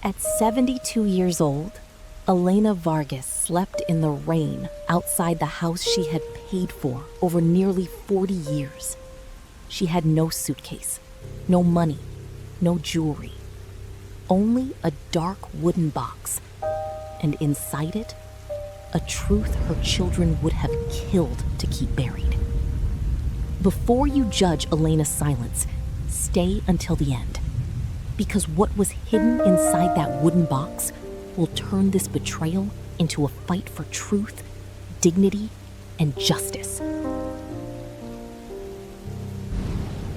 At 72 years old, Elena Vargas slept in the rain outside the house she had paid for over nearly 40 years. She had no suitcase, no money, no jewelry, only a dark wooden box, and inside it, a truth her children would have killed to keep buried. Before you judge Elena's silence, stay until the end, because what was hidden inside that wooden box will turn this betrayal into a fight for truth, dignity, and justice.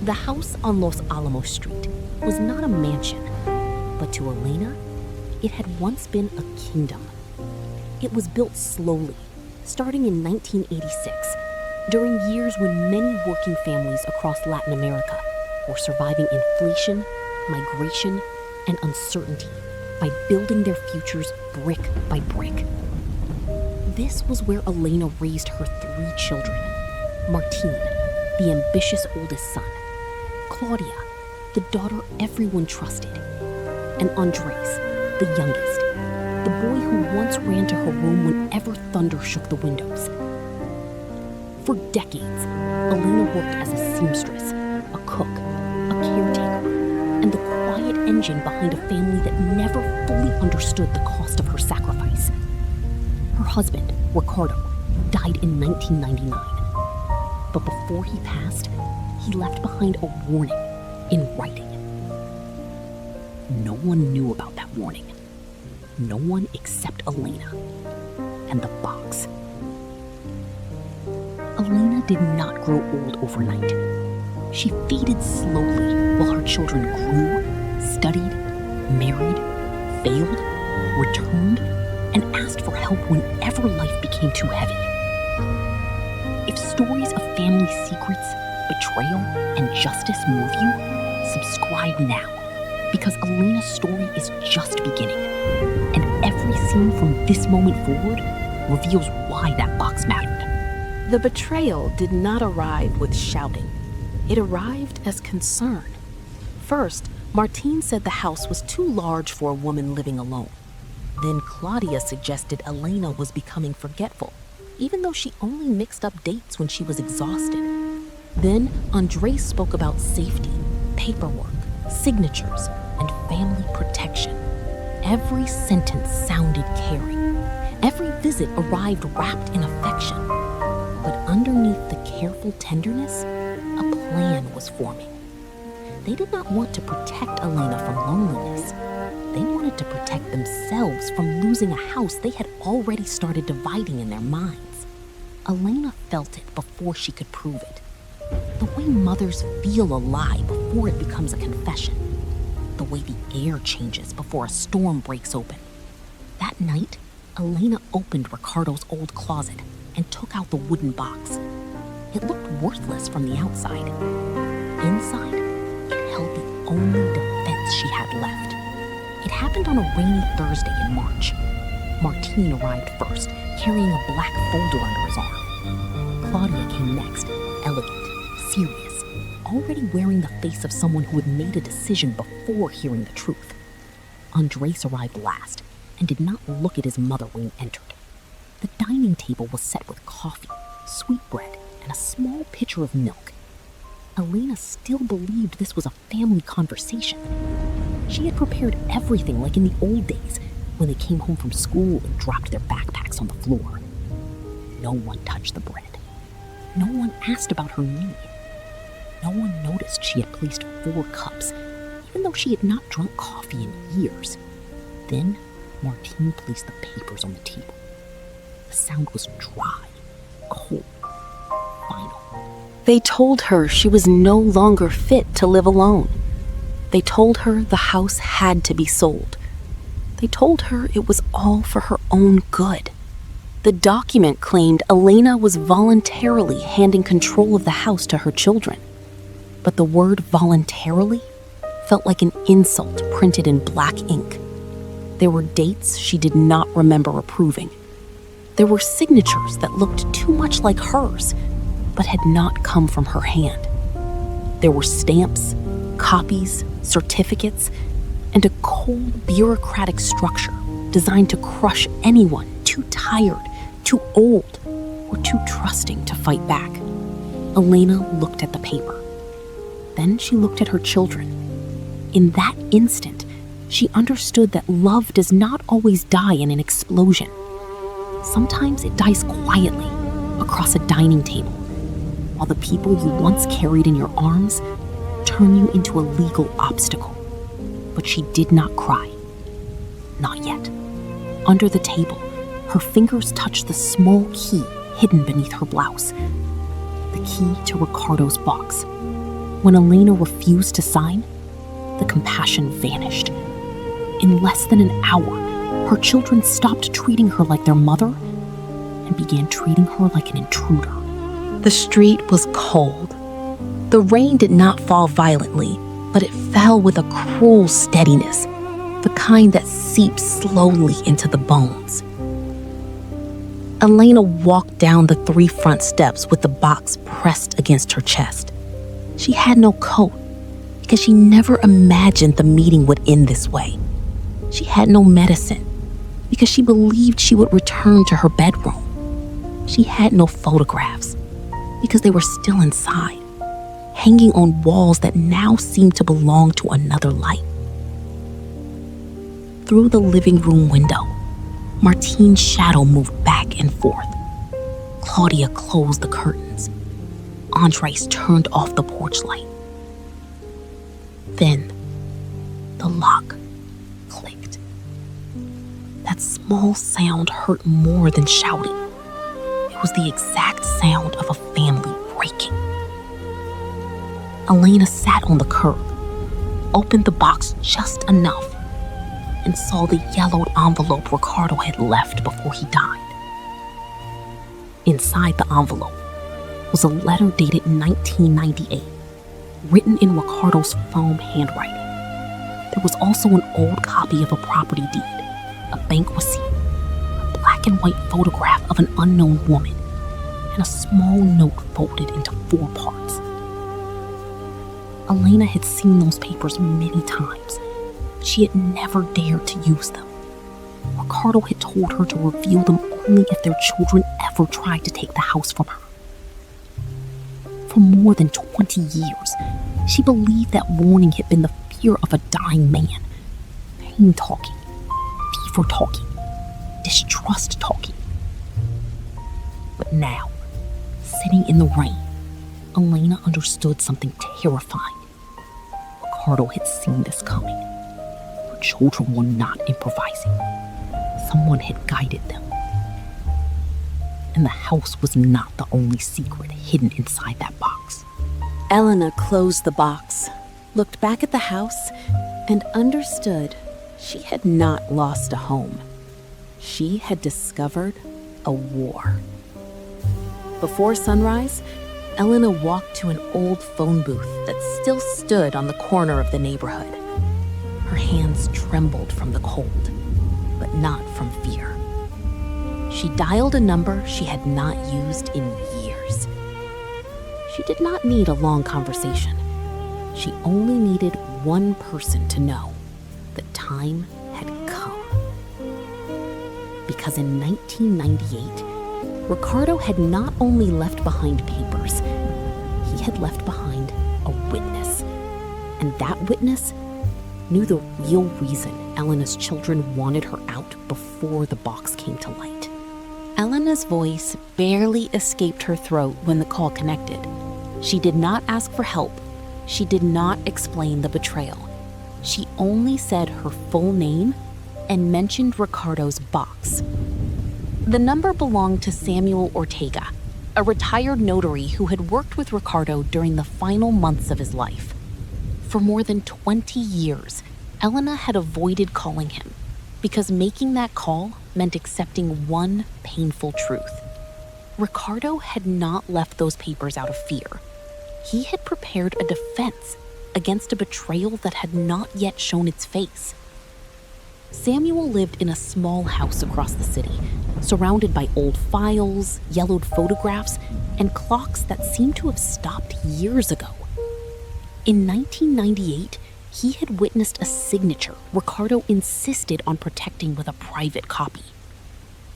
The house on Los Alamos Street was not a mansion, but to Elena, it had once been a kingdom. It was built slowly, starting in 1986, during years when many working families across Latin America were surviving inflation, migration, and uncertainty by building their futures brick by brick. This was where Elena raised her 3 children: Martín, the ambitious oldest son; Claudia, the daughter everyone trusted; and Andres, the youngest, the boy who once ran to her room whenever thunder shook the windows. For decades, Elena worked as a seamstress, a cook, a caretaker, and the quiet engine behind a family that never fully understood the cost of her sacrifice. Her husband, Ricardo, died in 1999. But before he passed, he left behind a warning in writing. No one knew about that warning. No one except Elena and the box. Elena did not grow old overnight. She faded slowly while her children grew, studied, married, failed, returned, and asked for help whenever life became too heavy. If stories of family secrets, betrayal, and justice move you, subscribe now, because Elena's story is just beginning, and every scene from this moment forward reveals why that box mattered. The betrayal did not arrive with shouting. It arrived as concern. First, Martín said the house was too large for a woman living alone. Then Claudia suggested Elena was becoming forgetful, even though she only mixed up dates when she was exhausted. Then Andres spoke about safety, paperwork, signatures, and family protection. Every sentence sounded caring. Every visit arrived wrapped in affection. But underneath the careful tenderness, a plan was forming. They did not want to protect Elena from loneliness. They wanted to protect themselves from losing a house they had already started dividing in their minds. Elena felt it before she could prove it. The way mothers feel a lie before it becomes a confession. The way the air changes before a storm breaks open. That night, Elena opened Ricardo's old closet and took out the wooden box. It looked worthless from the outside. Inside, it held the only defense she had left. It happened on a rainy Thursday in March. Martín arrived first, carrying a black folder under his arm. Claudia came next, elegant, serious, already wearing the face of someone who had made a decision before hearing the truth. Andres arrived last and did not look at his mother when he entered. The dining table was set with coffee, sweetbread, and a small pitcher of milk. Elena still believed this was a family conversation. She had prepared everything like in the old days when they came home from school and dropped their backpacks on the floor. No one touched the bread. No one asked about her knee. No one noticed she had placed 4 cups, even though she had not drunk coffee in years. Then Martín placed the papers on the table. The sound was dry, cold, final. They told her she was no longer fit to live alone. They told her the house had to be sold. They told her it was all for her own good. The document claimed Elena was voluntarily handing control of the house to her children. But the word voluntarily felt like an insult printed in black ink. There were dates she did not remember approving. There were signatures that looked too much like hers, but had not come from her hand. There were stamps, copies, certificates, and a cold, bureaucratic structure designed to crush anyone too tired, too old, or too trusting to fight back. Elena looked at the paper. Then she looked at her children. In that instant, she understood that love does not always die in an explosion. Sometimes it dies quietly across a dining table, while the people you once carried in your arms turn you into a legal obstacle. But she did not cry. Not yet. Under the table, her fingers touched the small key hidden beneath her blouse. The key to Ricardo's box. When Elena refused to sign, the compassion vanished. In less than an hour, her children stopped treating her like their mother and began treating her like an intruder. The street was cold. The rain did not fall violently, but it fell with a cruel steadiness, the kind that seeps slowly into the bones. Elena walked down the 3 front steps with the box pressed against her chest. She had no coat because she never imagined the meeting would end this way. She had no medicine because she believed she would return to her bedroom. She had no photographs because they were still inside, hanging on walls that now seemed to belong to another life. Through the living room window, Martine's shadow moved back and forth. Claudia closed the curtains. Andres turned off the porch light. Then, the lock clicked. That small sound hurt more than shouting. It was the exact sound of a family breaking. Elena sat on the curb, opened the box just enough, and saw the yellowed envelope Ricardo had left before he died. Inside the envelope was a letter dated 1998, written in Ricardo's foam handwriting. There was also an old copy of a property deed, a bank receipt, a black and white photograph of an unknown woman, and a small note folded into 4 parts. Elena had seen those papers many times. She had never dared to use them. Ricardo had told her to reveal them only if their children ever tried to take the house from her. For more than 20 years, she believed that warning had been the fear of a dying man. Pain talking, fever talking, distrust talking. But now, sitting in the rain, Elena understood something terrifying. Ricardo had seen this coming. Her children were not improvising. Someone had guided them. And the house was not the only secret hidden inside that box. Elena closed the box, looked back at the house, and understood she had not lost a home. She had discovered a war. Before sunrise, Elena walked to an old phone booth that still stood on the corner of the neighborhood. Her hands trembled from the cold, but not from fear. She dialed a number she had not used in years. She did not need a long conversation. She only needed one person to know that time had come. Because in 1998, Ricardo had not only left behind papers, he had left behind a witness. And that witness knew the real reason Elena's children wanted her out before the box came to light. Elena's voice barely escaped her throat when the call connected. She did not ask for help. She did not explain the betrayal. She only said her full name and mentioned Ricardo's box. The number belonged to Samuel Ortega, a retired notary who had worked with Ricardo during the final months of his life. For more than 20 years, Elena had avoided calling him because making that call meant accepting one painful truth. Ricardo had not left those papers out of fear. He had prepared a defense against a betrayal that had not yet shown its face. Samuel lived in a small house across the city, surrounded by old files, yellowed photographs, and clocks that seemed to have stopped years ago. In 1998, He had witnessed a signature Ricardo insisted on protecting with a private copy.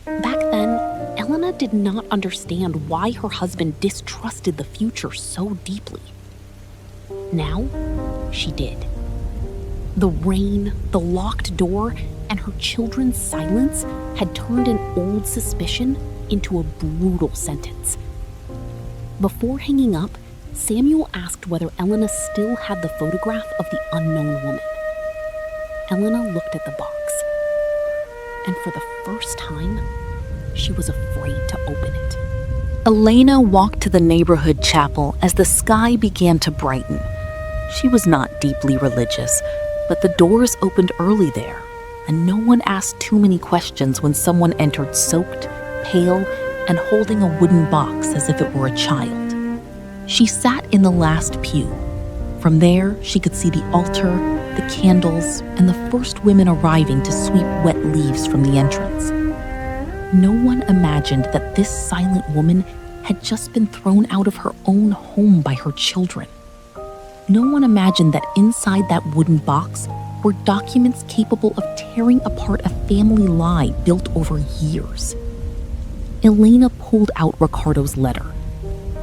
Back then, Elena did not understand why her husband distrusted the future so deeply. Now, she did. The rain, the locked door, and her children's silence had turned an old suspicion into a brutal sentence. Before hanging up, Samuel asked whether Elena still had the photograph of the unknown woman. Elena looked at the box, and for the first time, she was afraid to open it. Elena walked to the neighborhood chapel as the sky began to brighten. She was not deeply religious, but the doors opened early there, and no one asked too many questions when someone entered soaked, pale, and holding a wooden box as if it were a child. She sat in the last pew. From there, she could see the altar, the candles, and the first women arriving to sweep wet leaves from the entrance. No one imagined that this silent woman had just been thrown out of her own home by her children. No one imagined that inside that wooden box were documents capable of tearing apart a family lie built over years. Elena pulled out Ricardo's letter.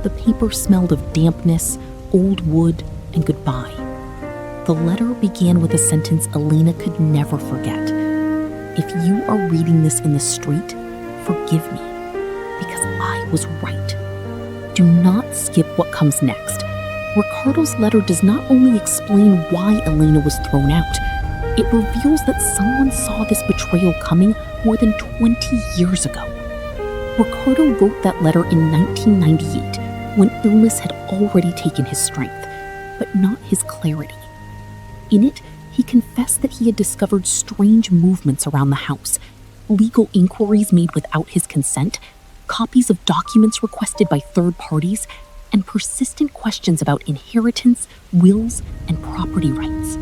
The paper smelled of dampness, old wood, and goodbye. The letter began with a sentence Elena could never forget. If you are reading this in the street, forgive me, because I was right. Do not skip what comes next. Ricardo's letter does not only explain why Elena was thrown out, it reveals that someone saw this betrayal coming more than 20 years ago. Ricardo wrote that letter in 1998, when illness had already taken his strength, but not his clarity. In it, he confessed that he had discovered strange movements around the house, legal inquiries made without his consent, copies of documents requested by third parties, and persistent questions about inheritance, wills, and property rights.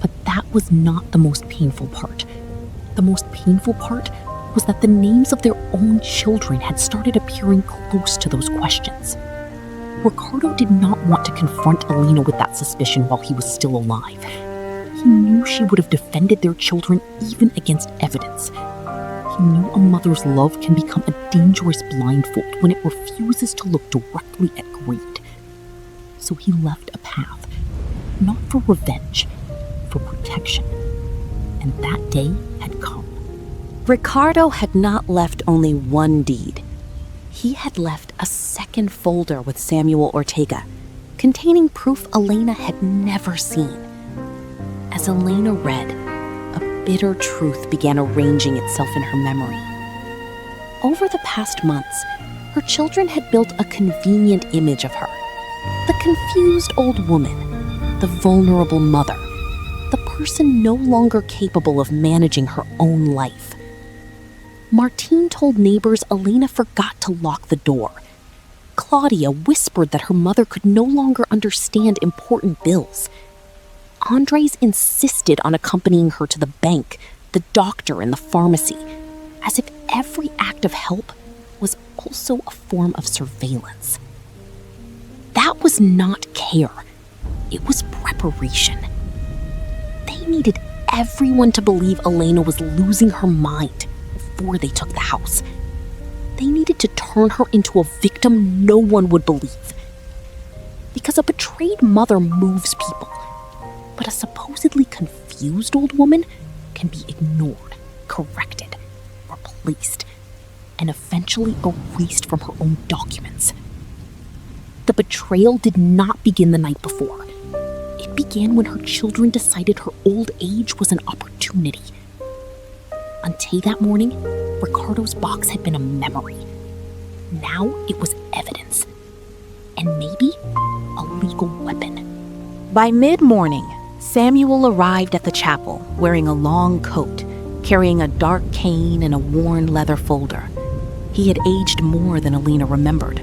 But that was not the most painful part. The most painful part was that the names of their own children had started appearing close to those questions. Ricardo did not want to confront Elena with that suspicion while he was still alive. He knew she would have defended their children even against evidence. He knew a mother's love can become a dangerous blindfold when it refuses to look directly at greed. So he left a path, not for revenge, for protection. And that day had come. Ricardo had not left only one deed. He had left a second folder with Samuel Ortega, containing proof Elena had never seen. As Elena read, a bitter truth began arranging itself in her memory. Over the past months, her children had built a convenient image of her. The confused old woman, the vulnerable mother, the person no longer capable of managing her own life. Martine told neighbors Elena forgot to lock the door. Claudia whispered that her mother could no longer understand important bills. Andres insisted on accompanying her to the bank, the doctor, and the pharmacy, as if every act of help was also a form of surveillance. That was not care. It was preparation. They needed everyone to believe Elena was losing her mind before they took the house. They needed to turn her into a victim no one would believe. Because a betrayed mother moves people, but a supposedly confused old woman can be ignored, corrected, replaced, and eventually erased from her own documents. The betrayal did not begin the night before. It began when her children decided her old age was an opportunity. Until that morning, Ricardo's box had been a memory. Now it was evidence. And maybe a legal weapon. By mid-morning, Samuel arrived at the chapel wearing a long coat, carrying a dark cane and a worn leather folder. He had aged more than Elena remembered,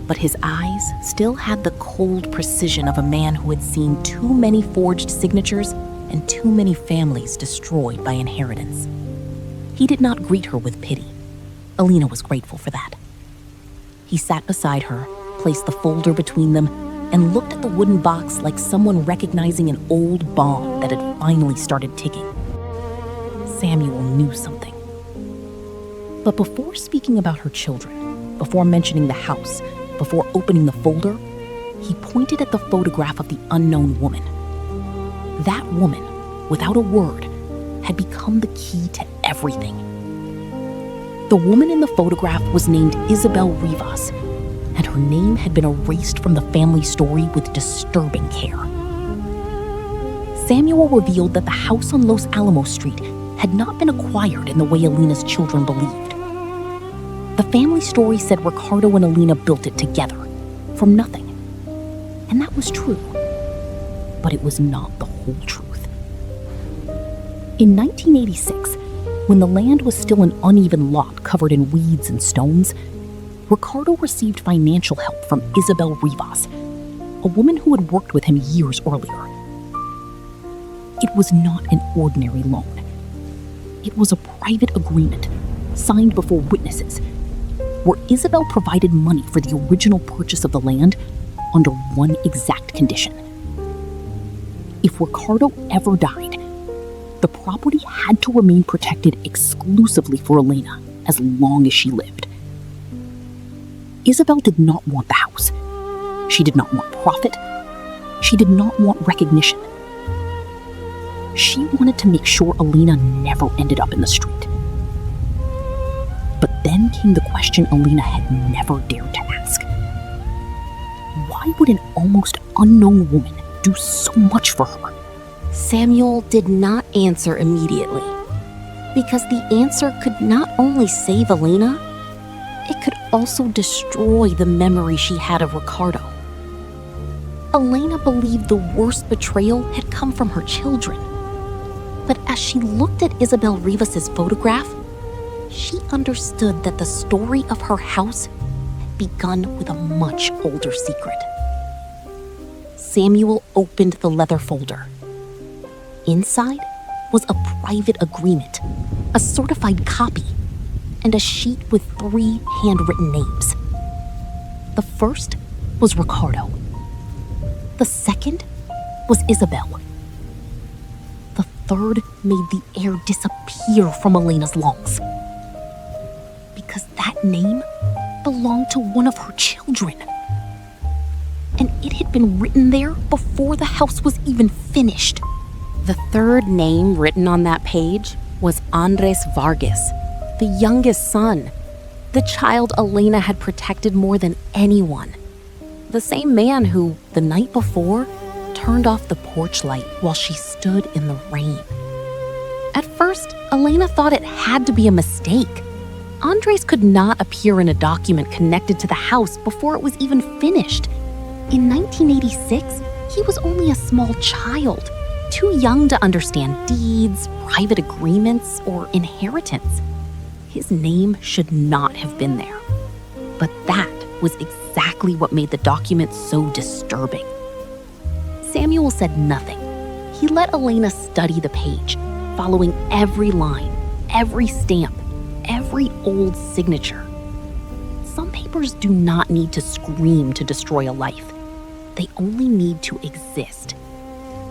but his eyes still had the cold precision of a man who had seen too many forged signatures and too many families destroyed by inheritance. He did not greet her with pity. Elena was grateful for that. He sat beside her, placed the folder between them, and looked at the wooden box like someone recognizing an old bomb that had finally started ticking. Samuel knew something. But before speaking about her children, before mentioning the house, before opening the folder, he pointed at the photograph of the unknown woman. That woman, without a word, had become the key to everything. The woman in the photograph was named Isabel Rivas, and her name had been erased from the family story with disturbing care. Samuel revealed that the house on Los Alamos Street had not been acquired in the way Elena's children believed. The family story said Ricardo and Elena built it together, from nothing. And that was true. But it was not the whole truth. In 1986, when the land was still an uneven lot covered in weeds and stones, Ricardo received financial help from Isabel Rivas, a woman who had worked with him years earlier. It was not an ordinary loan. It was a private agreement, signed before witnesses, where Isabel provided money for the original purchase of the land under one exact condition. If Ricardo ever died, the property had to remain protected exclusively for Elena as long as she lived. Isabel did not want the house. She did not want profit. She did not want recognition. She wanted to make sure Elena never ended up in the street. But then came the question Elena had never dared to ask. Why would an almost unknown woman do so much for her? Samuel did not answer immediately, because the answer could not only save Elena, it could also destroy the memory she had of Ricardo. Elena believed the worst betrayal had come from her children. But as she looked at Isabel Rivas's photograph, she understood that the story of her house had begun with a much older secret. Samuel opened the leather folder. Inside was a private agreement, a certified copy, and a sheet with 3 handwritten names. The first was Ricardo. The second was Isabel. The third made the air disappear from Elena's lungs. Because that name belonged to one of her children. And it had been written there before the house was even finished. The third name written on that page was Andres Vargas, the youngest son, the child Elena had protected more than anyone. The same man who, the night before, turned off the porch light while she stood in the rain. At first, Elena thought it had to be a mistake. Andres could not appear in a document connected to the house before it was even finished. In 1986, he was only a small child, too young to understand deeds, private agreements, or inheritance. His name should not have been there. But that was exactly what made the document so disturbing. Samuel said nothing. He let Elena study the page, following every line, every stamp, every old signature. Some papers do not need to scream to destroy a life. They only need to exist.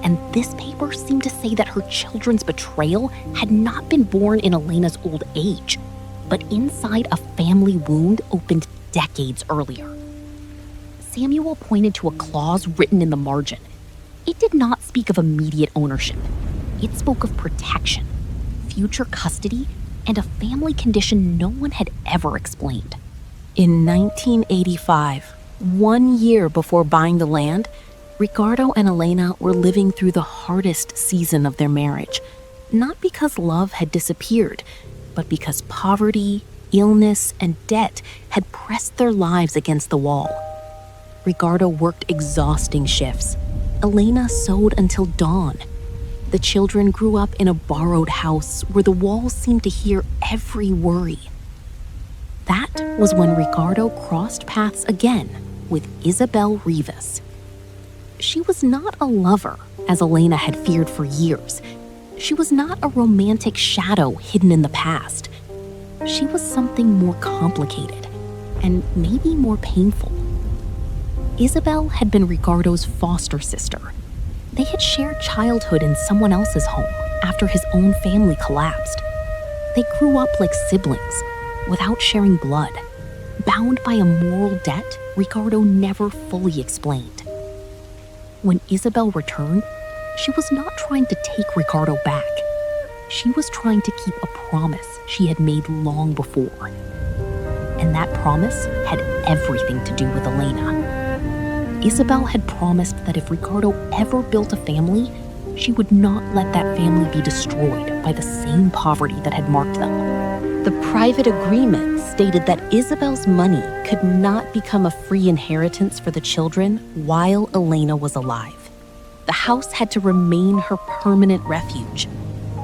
And this paper seemed to say that her children's betrayal had not been born in Elena's old age, but inside a family wound opened decades earlier. Samuel pointed to a clause written in the margin. It did not speak of immediate ownership. It spoke of protection, future custody, and a family condition no one had ever explained. In 1985, 1 year before buying the land, Ricardo and Elena were living through the hardest season of their marriage, not because love had disappeared, but because poverty, illness, and debt had pressed their lives against the wall. Ricardo worked exhausting shifts. Elena sewed until dawn. The children grew up in a borrowed house where the walls seemed to hear every worry. That was when Ricardo crossed paths again with Isabel Rivas. She was not a lover, as Elena had feared for years. She was not a romantic shadow hidden in the past. She was something more complicated and maybe more painful. Isabel had been Ricardo's foster sister. They had shared childhood in someone else's home after his own family collapsed. They grew up like siblings, without sharing blood, bound by a moral debt Ricardo never fully explained. When Isabel returned, she was not trying to take Ricardo back. She was trying to keep a promise she had made long before. And that promise had everything to do with Elena. Isabel had promised that if Ricardo ever built a family, she would not let that family be destroyed by the same poverty that had marked them. The private agreement stated that Isabel's money could not become a free inheritance for the children while Elena was alive. The house had to remain her permanent refuge.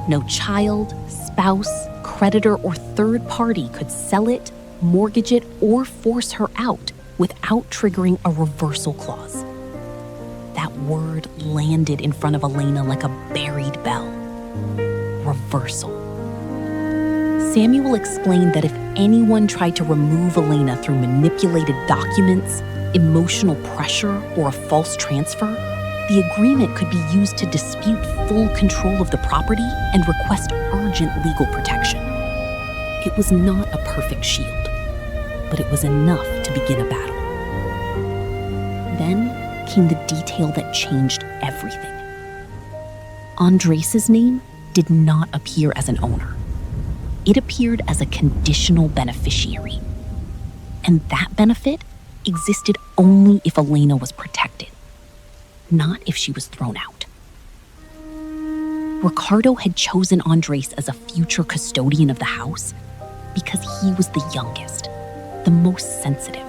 No child, spouse, creditor, or third party could sell it, mortgage it, or force her out without triggering a reversal clause. That word landed in front of Elena like a buried bell. Reversal. Samuel explained that if anyone tried to remove Elena through manipulated documents, emotional pressure, or a false transfer, the agreement could be used to dispute full control of the property and request urgent legal protection. It was not a perfect shield, but it was enough to begin a battle. Then came the detail that changed everything. Andres' name did not appear as an owner. It appeared as a conditional beneficiary. And that benefit existed only if Elena was protected, not if she was thrown out. Ricardo had chosen Andres as a future custodian of the house because he was the youngest, the most sensitive,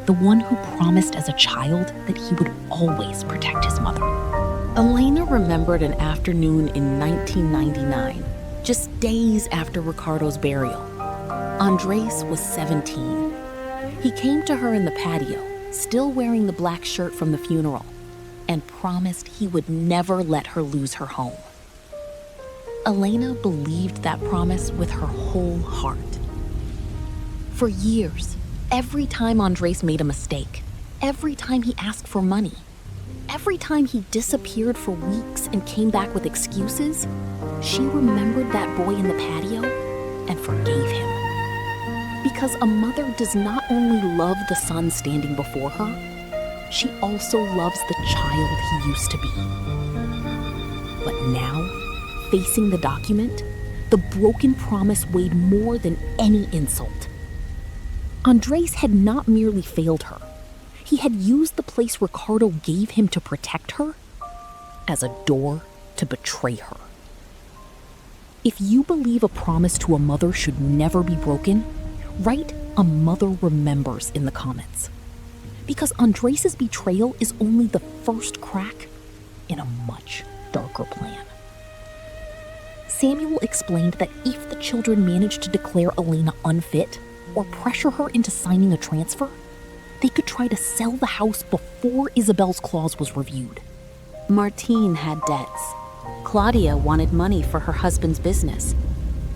the one who promised as a child that he would always protect his mother. Elena remembered an afternoon in 1999, just days after Ricardo's burial. Andres was 17. He came to her in the patio, still wearing the black shirt from the funeral, and promised he would never let her lose her home. Elena believed that promise with her whole heart. For years, every time Andres made a mistake, every time he asked for money, every time he disappeared for weeks and came back with excuses, she remembered that boy in the patio and forgave him. Because a mother does not only love the son standing before her, she also loves the child he used to be. But now, facing the document, the broken promise weighed more than any insult. Andres had not merely failed her. He had used the place Ricardo gave him to protect her as a door to betray her. If you believe a promise to a mother should never be broken, write "A Mother Remembers" in the comments. Because Andres' betrayal is only the first crack in a much darker plan. Samuel explained that if the children managed to declare Elena unfit or pressure her into signing a transfer, they could try to sell the house before Isabel's clause was reviewed. Martine had debts. Claudia wanted money for her husband's business.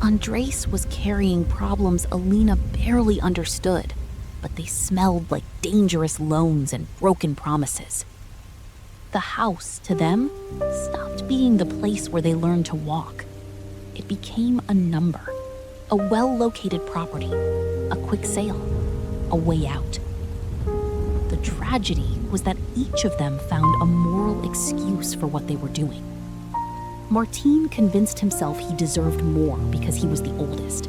Andres was carrying problems Elena barely understood, but they smelled like dangerous loans and broken promises. The house, to them, stopped being the place where they learned to walk. It became a number, a well-located property, a quick sale, a way out. The tragedy was that each of them found a moral excuse for what they were doing. Martine convinced himself he deserved more because he was the oldest.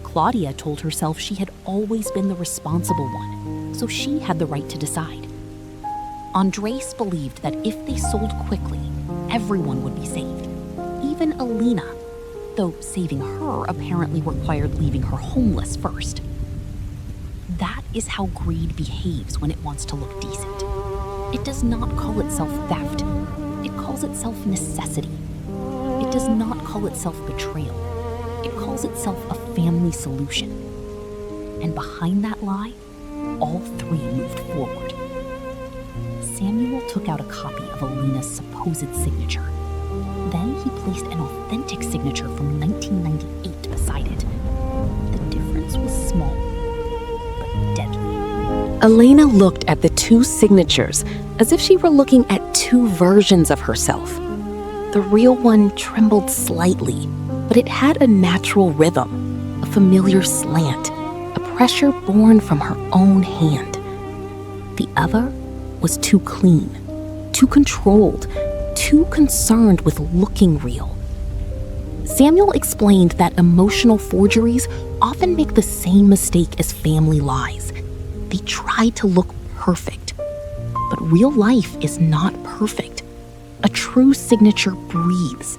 Claudia told herself she had always been the responsible one, so she had the right to decide. Andres believed that if they sold quickly, everyone would be saved, even Elena, though saving her apparently required leaving her homeless first. That is how greed behaves when it wants to look decent. It does not call itself theft. It calls itself necessity. It does not call itself betrayal. It calls itself a family solution. And behind that lie, all three moved forward. Samuel took out a copy of Elena's supposed signature. Then he placed an authentic signature from 1998 beside it. The difference was small, but deadly. Elena looked at the two signatures as if she were looking at two versions of herself. The real one trembled slightly, but it had a natural rhythm, a familiar slant, a pressure born from her own hand. The other was too clean, too controlled, too concerned with looking real. Samuel explained that emotional forgeries often make the same mistake as family lies. They try to look perfect, but real life is not perfect. A true signature breathes.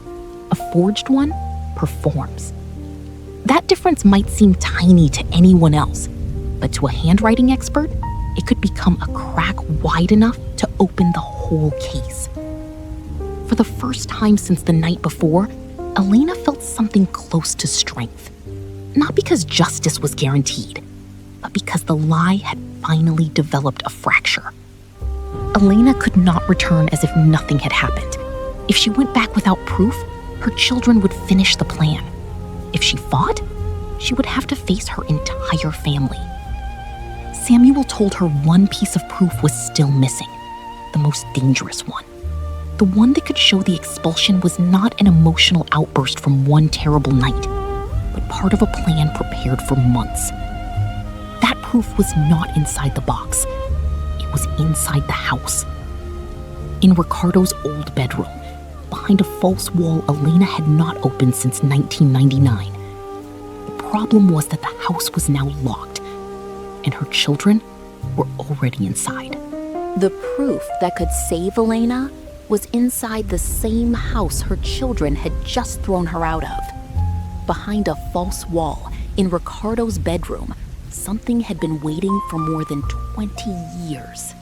A forged one performs. That difference might seem tiny to anyone else, but to a handwriting expert, it could become a crack wide enough to open the whole case. For the first time since the night before, Elena felt something close to strength. Not because justice was guaranteed, but because the lie had finally developed a fracture. Elena could not return as if nothing had happened. If she went back without proof, her children would finish the plan. If she fought, she would have to face her entire family. Samuel told her one piece of proof was still missing, the most dangerous one. The one that could show the expulsion was not an emotional outburst from one terrible night, but part of a plan prepared for months. That proof was not inside the box. It was inside the house. In Ricardo's old bedroom, behind a false wall Elena had not opened since 1999. The problem was that the house was now locked, and her children were already inside. The proof that could save Elena was inside the same house her children had just thrown her out of. Behind a false wall, in Ricardo's bedroom, something had been waiting for more than 20 years.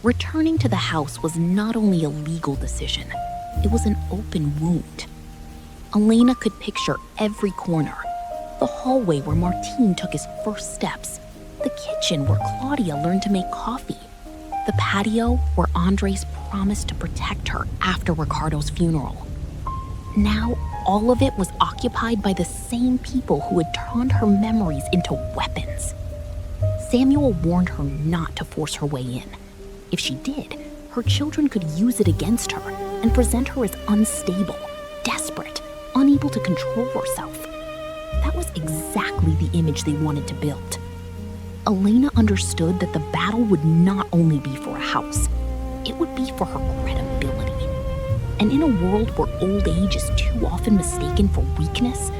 Returning to the house was not only a legal decision, it was an open wound. Elena could picture every corner: the hallway where Martin took his first steps, the kitchen where Claudia learned to make coffee, the patio where Andres promised to protect her after Ricardo's funeral. Now, all of it was occupied by the same people who had turned her memories into weapons. Samuel warned her not to force her way in. If she did, her children could use it against her and present her as unstable, desperate, unable to control herself. That was exactly the image they wanted to build. Elena understood that the battle would not only be for a house, it would be for her credibility. And in a world where old age is too often mistaken for weakness,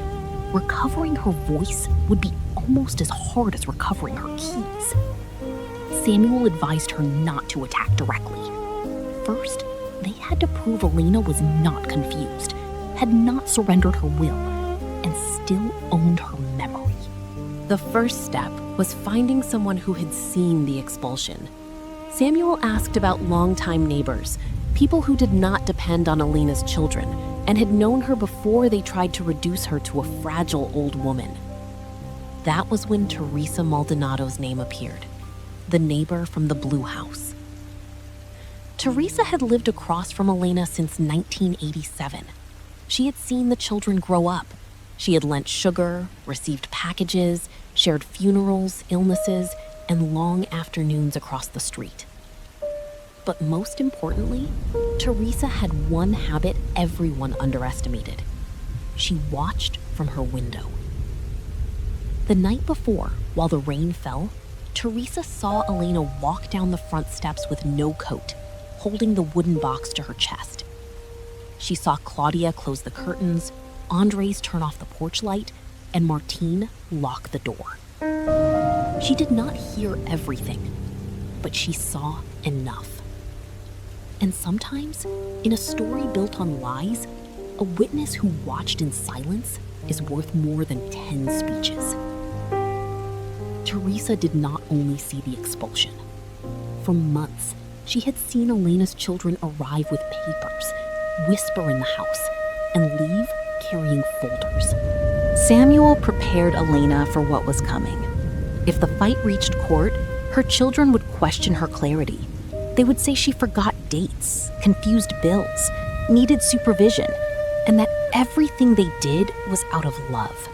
recovering her voice would be almost as hard as recovering her keys. Samuel advised her not to attack directly. First, they had to prove Elena was not confused, had not surrendered her will, and still owned her memory. The first step was finding someone who had seen the expulsion. Samuel asked about longtime neighbors, people who did not depend on Elena's children and had known her before they tried to reduce her to a fragile old woman. That was when Teresa Maldonado's name appeared, the neighbor from the blue house. Teresa had lived across from Elena since 1987. She had seen the children grow up. She had lent sugar, received packages, shared funerals, illnesses, and long afternoons across the street. But most importantly, Teresa had one habit everyone underestimated. She watched from her window. The night before, while the rain fell, Teresa saw Elena walk down the front steps with no coat, holding the wooden box to her chest. She saw Claudia close the curtains, Andres turn off the porch light, and Martin lock the door. She did not hear everything, but she saw enough. And sometimes, in a story built on lies, a witness who watched in silence is worth more than 10 speeches. Teresa did not only see the expulsion. For months, she had seen Elena's children arrive with papers, whisper in the house, and leave carrying folders. Samuel prepared Elena for what was coming. If the fight reached court, her children would question her clarity. They would say she forgot dates, confused bills, needed supervision, and that everything they did was out of love.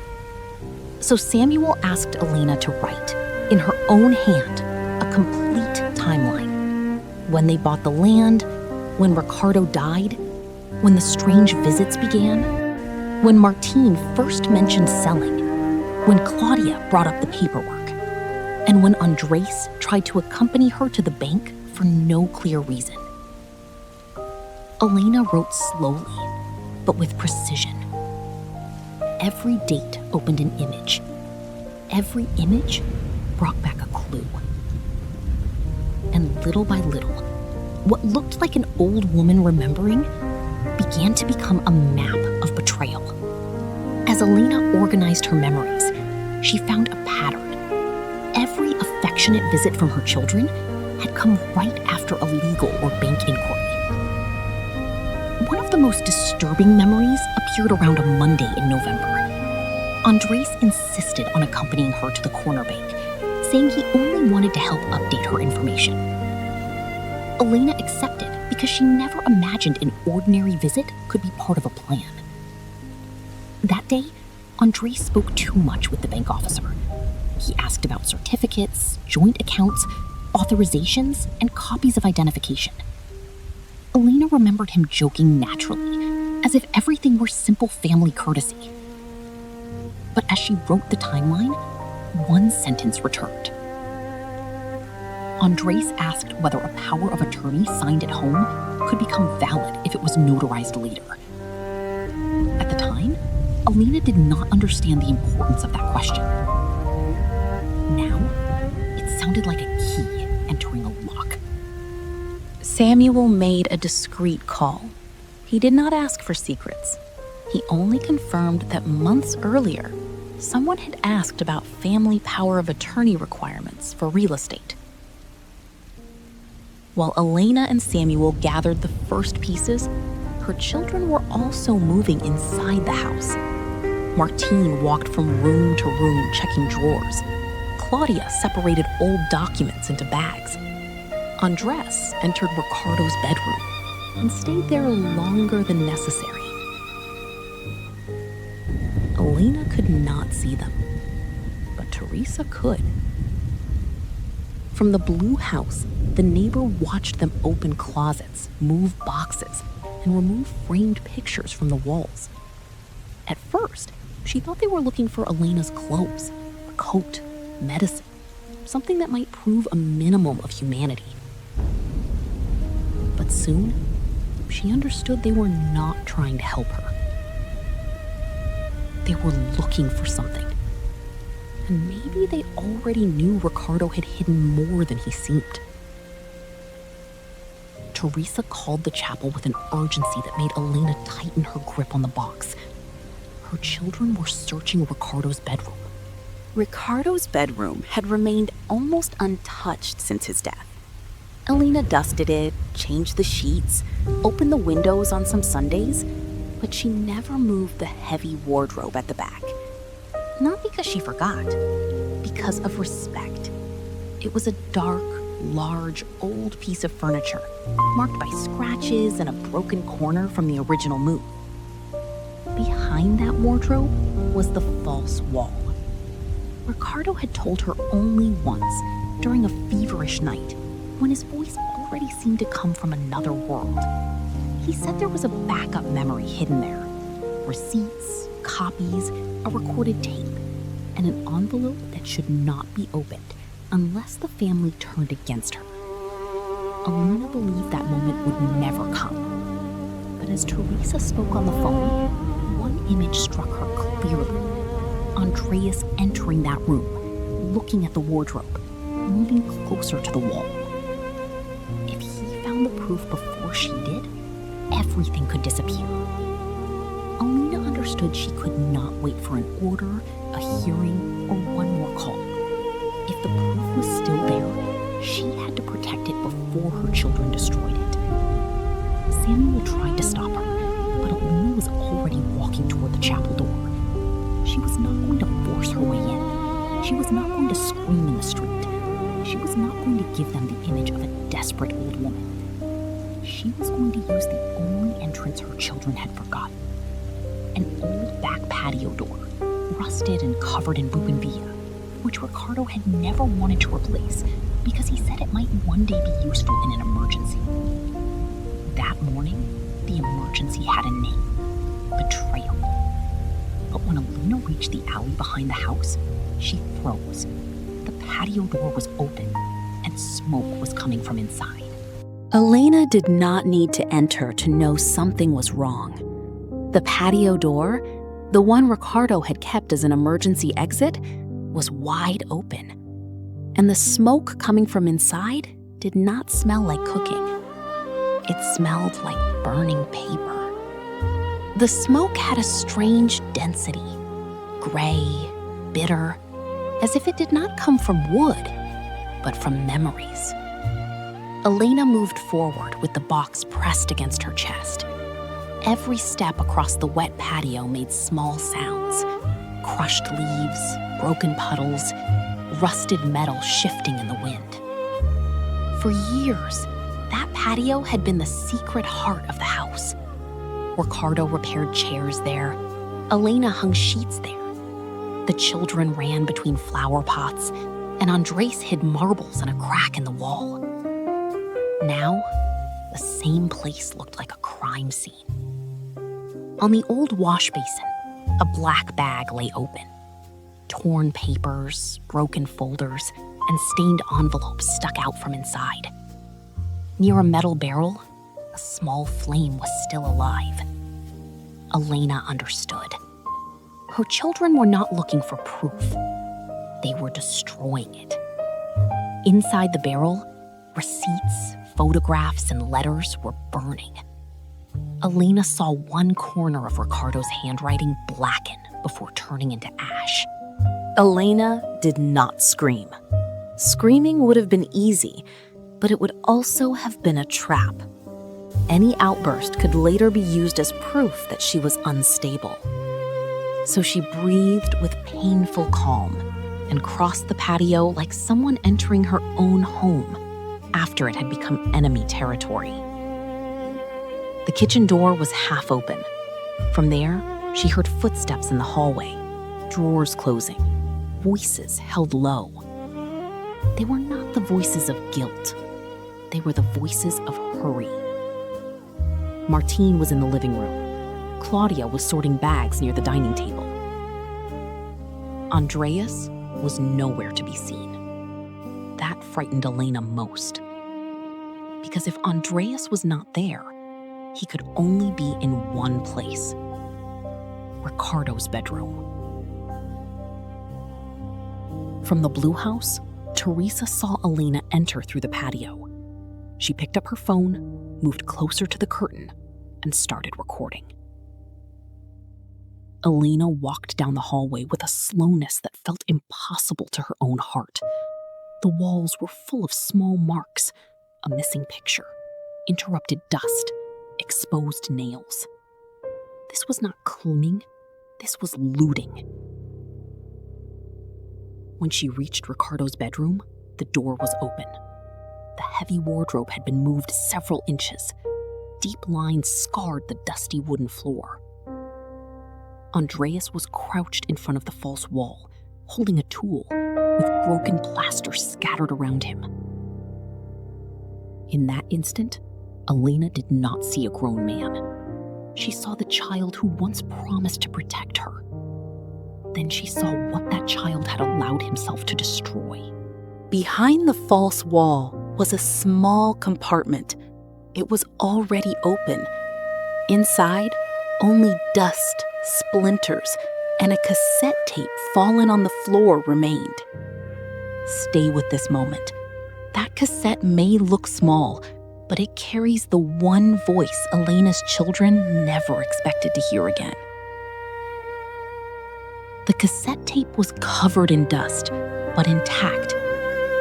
So Samuel asked Elena to write, in her own hand, a complete timeline. When they bought the land, when Ricardo died, when the strange visits began, when Martine first mentioned selling, when Claudia brought up the paperwork, and when Andres tried to accompany her to the bank for no clear reason. Elena wrote slowly, but with precision. Every date opened an image. Every image brought back a clue. And little by little, what looked like an old woman remembering began to become a map of betrayal. As Elena organized her memories, she found a pattern. Every affectionate visit from her children had come right after a legal or bank inquiry. One of the most disturbing memories appeared around a Monday in November. Andres insisted on accompanying her to the corner bank, saying he only wanted to help update her information. Elena accepted because she never imagined an ordinary visit could be part of a plan. That day, Andres spoke too much with the bank officer. He asked about certificates, joint accounts, authorizations, and copies of identification. Elena remembered him joking naturally, as if everything were simple family courtesy. But as she wrote the timeline, one sentence returned. Andres asked whether a power of attorney signed at home could become valid if it was notarized later. At the time, Elena did not understand the importance of that question. Now, it sounded like a key entering a lock. Samuel made a discreet call. He did not ask for secrets. He only confirmed that months earlier, someone had asked about family power of attorney requirements for real estate. While Elena and Samuel gathered the first pieces, her children were also moving inside the house. Martine walked from room to room checking drawers. Claudia separated old documents into bags. Andres entered Ricardo's bedroom and stayed there longer than necessary. Elena could not see them, but Teresa could. From the blue house, the neighbor watched them open closets, move boxes, and remove framed pictures from the walls. At first, she thought they were looking for Elena's clothes, a coat, medicine, something that might prove a minimum of humanity. But soon, she understood they were not trying to help her. They were looking for something. And maybe they already knew Ricardo had hidden more than he seemed. Teresa called the chapel with an urgency that made Elena tighten her grip on the box. Her children were searching Ricardo's bedroom. Ricardo's bedroom had remained almost untouched since his death. Elena dusted it, changed the sheets, opened the windows on some Sundays, but she never moved the heavy wardrobe at the back. Not because she forgot, because of respect. It was a dark, large, old piece of furniture, marked by scratches and a broken corner from the original move. Behind that wardrobe was the false wall. Ricardo had told her only once, during a feverish night, when his voice already seemed to come from another world. He said there was a backup memory hidden there. Receipts, copies, a recorded tape, and an envelope that should not be opened unless the family turned against her. Elena believed that moment would never come. But as Teresa spoke on the phone, one image struck her clearly. Andreas entering that room, looking at the wardrobe, moving closer to the wall. If he found the proof before she did, everything could disappear. Elena understood she could not wait for an order, a hearing, or one more call. If the proof was still there, she had to protect it before her children destroyed it. Samuel tried to stop her, but Elena was already walking toward the chapel door. She was not going to force her way in. She was not going to scream in the street. She was not going to give them the image of a desperate old woman. She was going to use the only entrance her children had forgotten. An old back patio door, rusted and covered in bougainvillea, which Ricardo had never wanted to replace because he said it might one day be useful in an emergency. That morning, the emergency had a name: Betrayal. But when Elena reached the alley behind the house, she froze. The patio door was open, and smoke was coming from inside. Elena did not need to enter to know something was wrong. The patio door, the one Ricardo had kept as an emergency exit, was wide open. And the smoke coming from inside did not smell like cooking. It smelled like burning paper. The smoke had a strange density, gray, bitter, as if it did not come from wood, but from memories. Elena moved forward with the box pressed against her chest. Every step across the wet patio made small sounds: crushed leaves, broken puddles, rusted metal shifting in the wind. For years, that patio had been the secret heart of the house. Ricardo repaired chairs there. Elena hung sheets there. The children ran between flower pots, and Andres hid marbles in a crack in the wall. Now, the same place looked like a crime scene. On the old wash basin, a black bag lay open. Torn papers, broken folders, and stained envelopes stuck out from inside. Near a metal barrel, a small flame was still alive. Elena understood. Her children were not looking for proof. They were destroying it. Inside the barrel, receipts, photographs, and letters were burning. Elena saw one corner of Ricardo's handwriting blacken before turning into ash. Elena did not scream. Screaming would have been easy, but it would also have been a trap. Any outburst could later be used as proof that she was unstable. So she breathed with painful calm and crossed the patio like someone entering her own home after it had become enemy territory. The kitchen door was half open. From there, she heard footsteps in the hallway, drawers closing, voices held low. They were not the voices of guilt. They were the voices of hurry. Martine was in the living room. Claudia was sorting bags near the dining table. Andreas was nowhere to be seen. That frightened Elena most. Because if Andreas was not there, he could only be in one place: Ricardo's bedroom. From the blue house, Teresa saw Elena enter through the patio. She picked up her phone, moved closer to the curtain, and started recording. Elena walked down the hallway with a slowness that felt impossible to her own heart. The walls were full of small marks, a missing picture, interrupted dust, exposed nails. This was not cleaning, this was looting. When she reached Ricardo's bedroom, the door was open. The heavy wardrobe had been moved several inches. Deep lines scarred the dusty wooden floor. Andreas was crouched in front of the false wall, holding a tool, with broken plaster scattered around him. In that instant, Elena did not see a grown man. She saw the child who once promised to protect her. Then she saw what that child had allowed himself to destroy. Behind the false wall was a small compartment. It was already open. Inside, only dust, splinters, and a cassette tape fallen on the floor remained. Stay with this moment. That cassette may look small, but it carries the one voice Elena's children never expected to hear again. The cassette tape was covered in dust, but intact.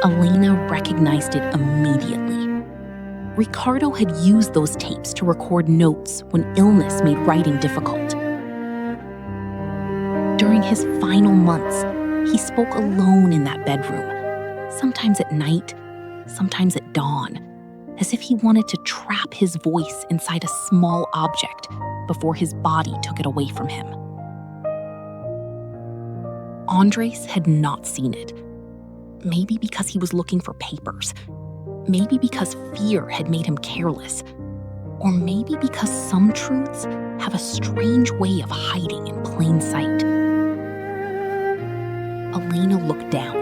Elena recognized it immediately. Ricardo had used those tapes to record notes when illness made writing difficult. During his final months, he spoke alone in that bedroom, sometimes at night, sometimes at dawn, as if he wanted to trap his voice inside a small object before his body took it away from him. Andres had not seen it. Maybe because he was looking for papers. Maybe because fear had made him careless. Or maybe because some truths have a strange way of hiding in plain sight. Elena looked down.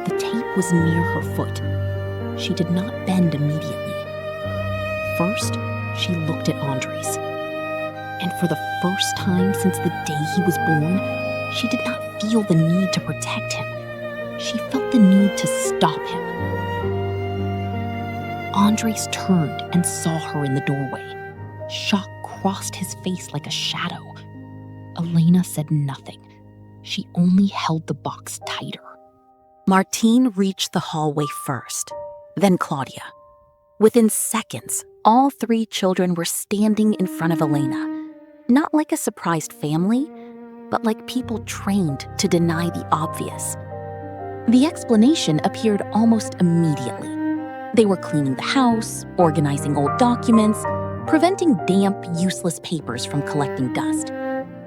The tape was near her foot. She did not bend immediately. First, she looked at Andres. And for the first time since the day he was born, she did not feel the need to protect him. She felt the need to stop him. Andres turned and saw her in the doorway. Shock crossed his face like a shadow. Elena said nothing. She only held the box tighter. Martine reached the hallway first, then Claudia. Within seconds, all three children were standing in front of Elena, not like a surprised family, but like people trained to deny the obvious. The explanation appeared almost immediately. They were cleaning the house, organizing old documents, preventing damp, useless papers from collecting dust.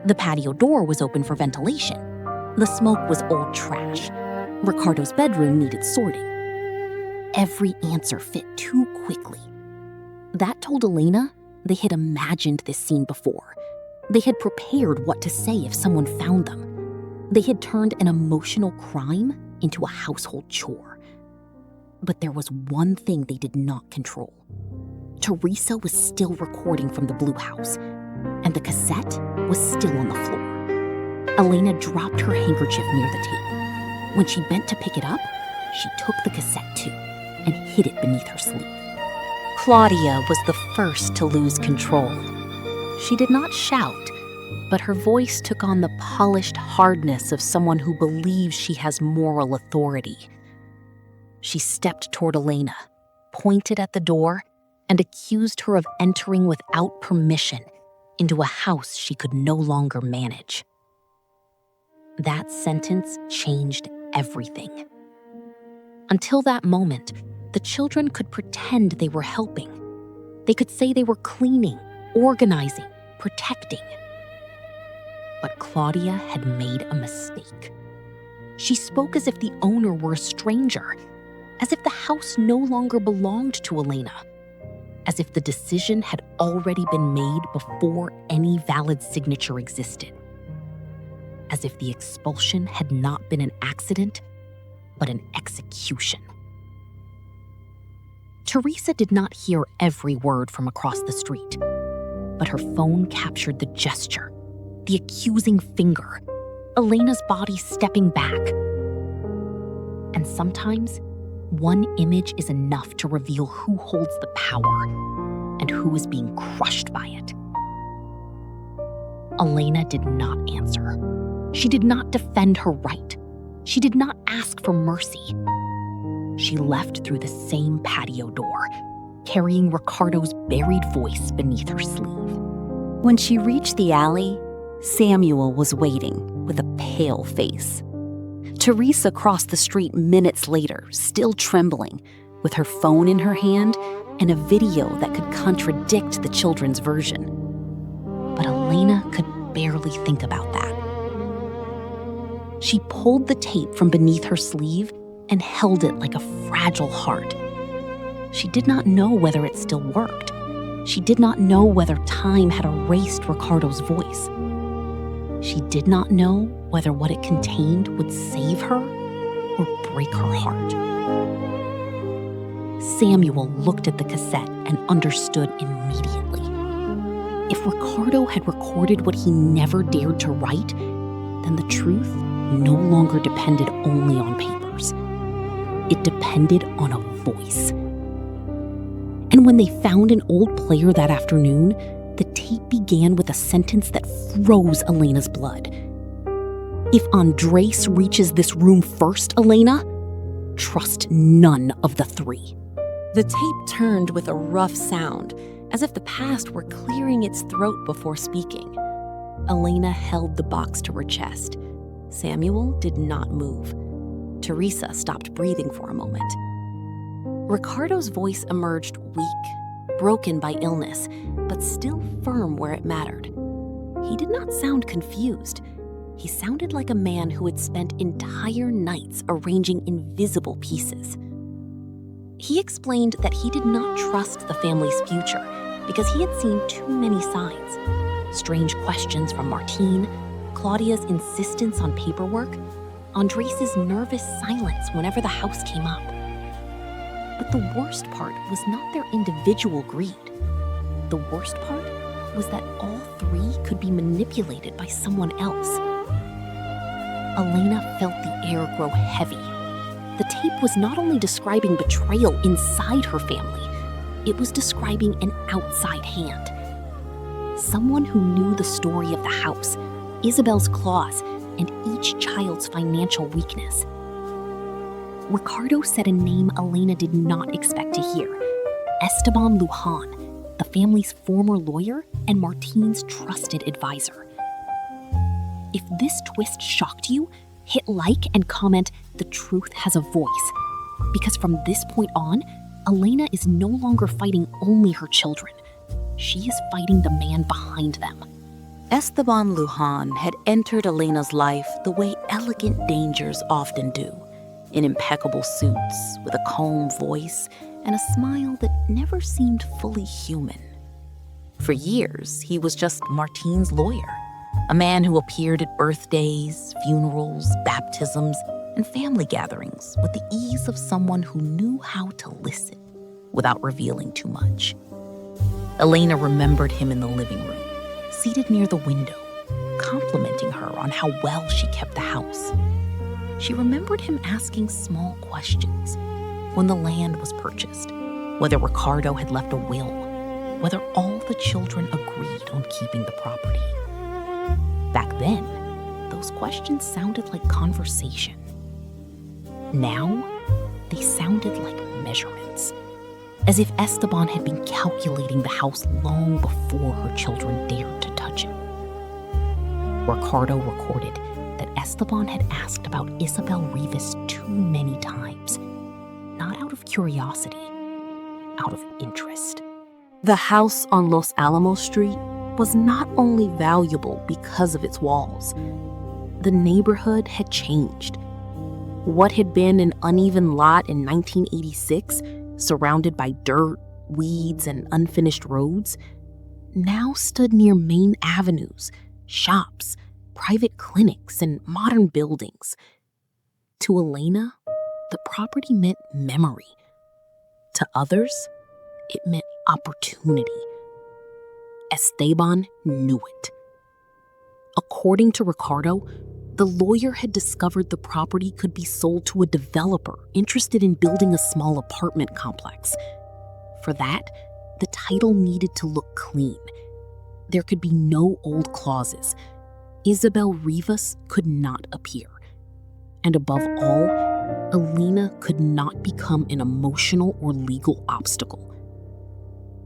The patio door was open for ventilation. The smoke was old trash. Ricardo's bedroom needed sorting. Every answer fit too quickly. That told Elena they had imagined this scene before. They had prepared what to say if someone found them. They had turned an emotional crime into a household chore. But there was one thing they did not control. Teresa was still recording from the Blue House, and the cassette was still on the floor. Elena dropped her handkerchief near the tape. When she bent to pick it up, she took the cassette too and hid it beneath her sleeve. Claudia was the first to lose control. She did not shout, but her voice took on the polished hardness of someone who believes she has moral authority. She stepped toward Elena, pointed at the door, and accused her of entering without permission into a house she could no longer manage. That sentence changed everything. Until that moment, the children could pretend they were helping. They could say they were cleaning, organizing, protecting. But Claudia had made a mistake. She spoke as if the owner were a stranger, as if the house no longer belonged to Elena, as if the decision had already been made before any valid signature existed, as if the expulsion had not been an accident, but an execution. Teresa did not hear every word from across the street, but her phone captured the gesture, the accusing finger, Elena's body stepping back. And sometimes, one image is enough to reveal who holds the power and who is being crushed by it. Elena did not answer. She did not defend her right. She did not ask for mercy. She left through the same patio door, carrying Ricardo's buried voice beneath her sleeve. When she reached the alley, Samuel was waiting with a pale face. Teresa crossed the street minutes later, still trembling, with her phone in her hand and a video that could contradict the children's version. But Elena could barely think about that. She pulled the tape from beneath her sleeve and held it like a fragile heart. She did not know whether it still worked. She did not know whether time had erased Ricardo's voice. She did not know whether what it contained would save her or break her heart. Samuel looked at the cassette and understood immediately. If Ricardo had recorded what he never dared to write, then the truth no longer depended only on papers. It depended on a voice. And when they found an old player that afternoon, the tape began with a sentence that froze Elena's blood. If Andres reaches this room first, Elena, trust none of the three. The tape turned with a rough sound, as if the past were clearing its throat before speaking. Elena held the box to her chest. Samuel did not move. Teresa stopped breathing for a moment. Ricardo's voice emerged weak, broken by illness, but still firm where it mattered. He did not sound confused. He sounded like a man who had spent entire nights arranging invisible pieces. He explained that he did not trust the family's future because he had seen too many signs. Strange questions from Martine, Claudia's insistence on paperwork, Andres' nervous silence whenever the house came up. But the worst part was not their individual greed. The worst part was that all three could be manipulated by someone else. Elena felt the air grow heavy. The tape was not only describing betrayal inside her family, it was describing an outside hand. Someone who knew the story of the house, Isabel's claws, and each child's financial weakness. Ricardo said a name Elena did not expect to hear: Esteban Lujan, the family's former lawyer and Martine's trusted advisor. If this twist shocked you, hit like and comment "The truth has a voice," because from this point on, Elena is no longer fighting only her children. She is fighting the man behind them. Esteban Lujan had entered Elena's life the way elegant dangers often do, in impeccable suits, with a calm voice and a smile that never seemed fully human. For years, he was just Martine's lawyer, a man who appeared at birthdays, funerals, baptisms, and family gatherings with the ease of someone who knew how to listen without revealing too much. Elena remembered him in the living room, seated near the window, complimenting her on how well she kept the house. She remembered him asking small questions: when the land was purchased, whether Ricardo had left a will, whether all the children agreed on keeping the property. Back then, those questions sounded like conversation. Now, they sounded like measurements, as if Esteban had been calculating the house long before her children dared to touch it. Ricardo recorded that Esteban had asked about Isabel Rivas too many times, not out of curiosity, out of interest. The house on Los Alamos Street was not only valuable because of its walls. The neighborhood had changed. What had been an uneven lot in 1986, surrounded by dirt, weeds, and unfinished roads, now stood near main avenues, shops, private clinics, and modern buildings. To Elena, the property meant memory. To others, it meant opportunity. Esteban knew it. According to Ricardo, the lawyer had discovered the property could be sold to a developer interested in building a small apartment complex. For that, the title needed to look clean. There could be no old clauses. Isabel Rivas could not appear. And above all, Elena could not become an emotional or legal obstacle.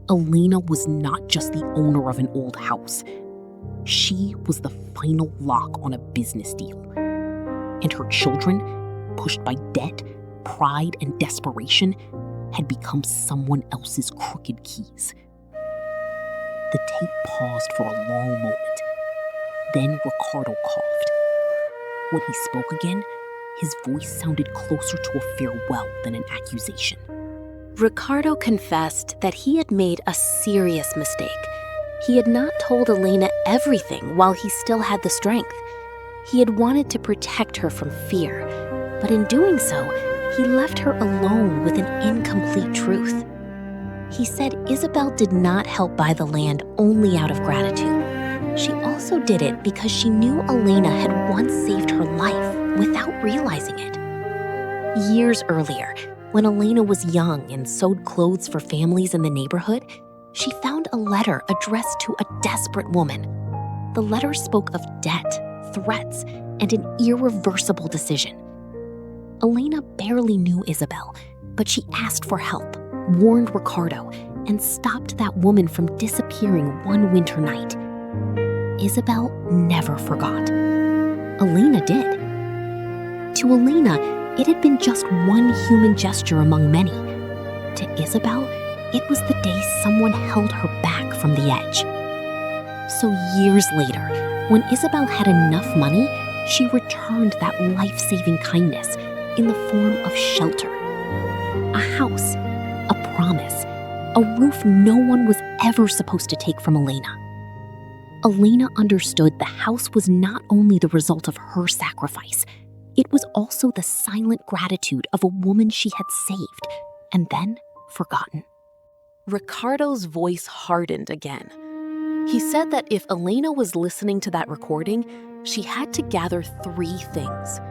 Elena was not just the owner of an old house. She was the final lock on a business deal. And her children, pushed by debt, pride, and desperation, had become someone else's crooked keys. The tape paused for a long moment. Then Ricardo coughed. When he spoke again, his voice sounded closer to a farewell than an accusation. Ricardo confessed that he had made a serious mistake. He had not told Elena everything while he still had the strength. He had wanted to protect her from fear, but in doing so, he left her alone with an incomplete truth. He said Isabel did not help buy the land only out of gratitude. She also did it because she knew Elena had once saved her life without realizing it. Years earlier, when Elena was young and sewed clothes for families in the neighborhood, she found a letter addressed to a desperate woman. The letter spoke of debt, threats, and an irreversible decision. Elena barely knew Isabel, but she asked for help, warned Ricardo, and stopped that woman from disappearing one winter night. Isabel never forgot. Elena did. To Elena, it had been just one human gesture among many. To Isabel, it was the day someone held her back from the edge. So years later, When Isabel had enough money, she returned that life-saving kindness in the form of shelter. A house, a promise, a roof no one was ever supposed to take from Elena. Elena understood the house was not only the result of her sacrifice, it was also the silent gratitude of a woman she had saved and then forgotten. Ricardo's voice hardened again. He said that if Elena was listening to that recording, she had to gather 3 things: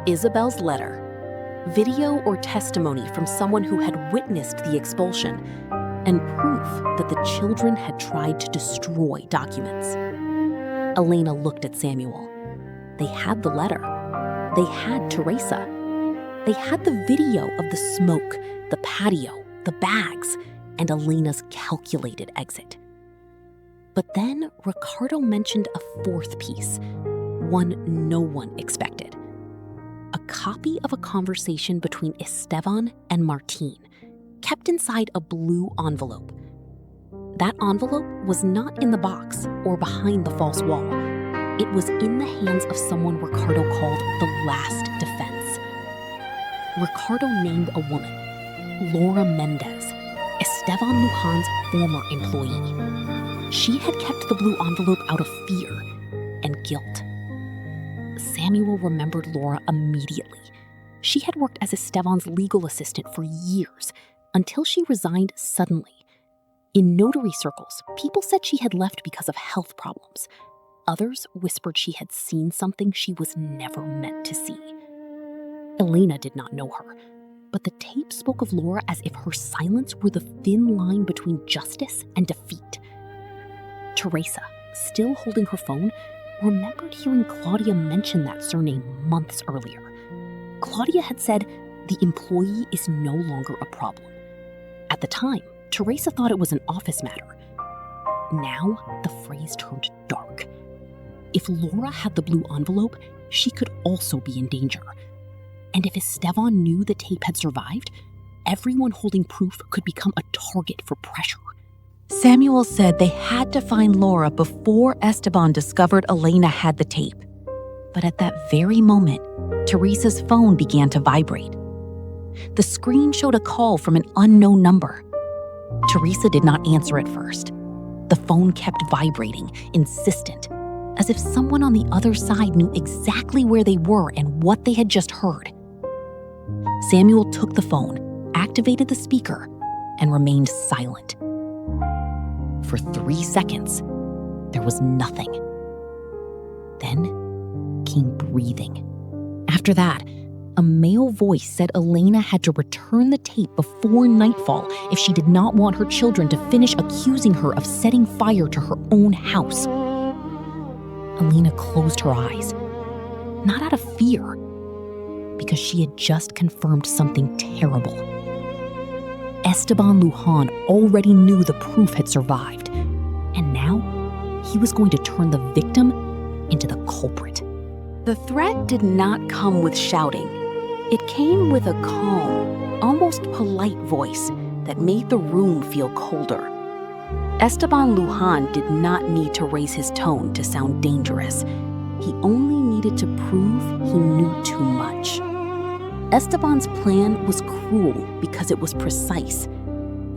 Isabel's letter, video or testimony from someone who had witnessed the expulsion, and proof that the children had tried to destroy documents. Elena looked at Samuel. They had the letter. They had Teresa. They had the video of the smoke, the patio, the bags, and Elena's calculated exit. But then Ricardo mentioned a 4th piece, one no one expected. A copy of a conversation between Esteban and Martín, kept inside a blue envelope. That envelope was not in the box or behind the false wall. It was in the hands of someone Ricardo called the last defense. Ricardo named a woman, Laura Mendez, Esteban Lujan's former employee. She had kept the blue envelope out of fear and guilt. Samuel remembered Laura immediately. She had worked as Esteban's legal assistant for years, until she resigned suddenly. In notary circles, people said she had left because of health problems. Others whispered she had seen something she was never meant to see. Elena did not know her, but the tape spoke of Laura as if her silence were the thin line between justice and defeat. Teresa, still holding her phone, remembered hearing Claudia mention that surname months earlier. Claudia had said, "The employee is no longer a problem." At the time, Teresa thought it was an office matter. Now, the phrase turned dark. If Laura had the blue envelope, she could also be in danger. And if Esteban knew the tape had survived, everyone holding proof could become a target for pressure. Samuel said they had to find Laura before Esteban discovered Elena had the tape. But at that very moment, Teresa's phone began to vibrate. The screen showed a call from an unknown number. Teresa did not answer at first. The phone kept vibrating, insistent, as if someone on the other side knew exactly where they were and what they had just heard. Samuel took the phone, activated the speaker, and remained silent. For 3 seconds, there was nothing. Then came breathing. After that, a male voice said Elena had to return the tape before nightfall if she did not want her children to finish accusing her of setting fire to her own house. Elena closed her eyes, not out of fear, because she had just confirmed something terrible. Esteban Lujan already knew the proof had survived, and now he was going to turn the victim into the culprit. The threat did not come with shouting. It came with a calm, almost polite voice that made the room feel colder. Esteban Lujan did not need to raise his tone to sound dangerous. He only needed to prove he knew too much. Esteban's plan was cruel because it was precise.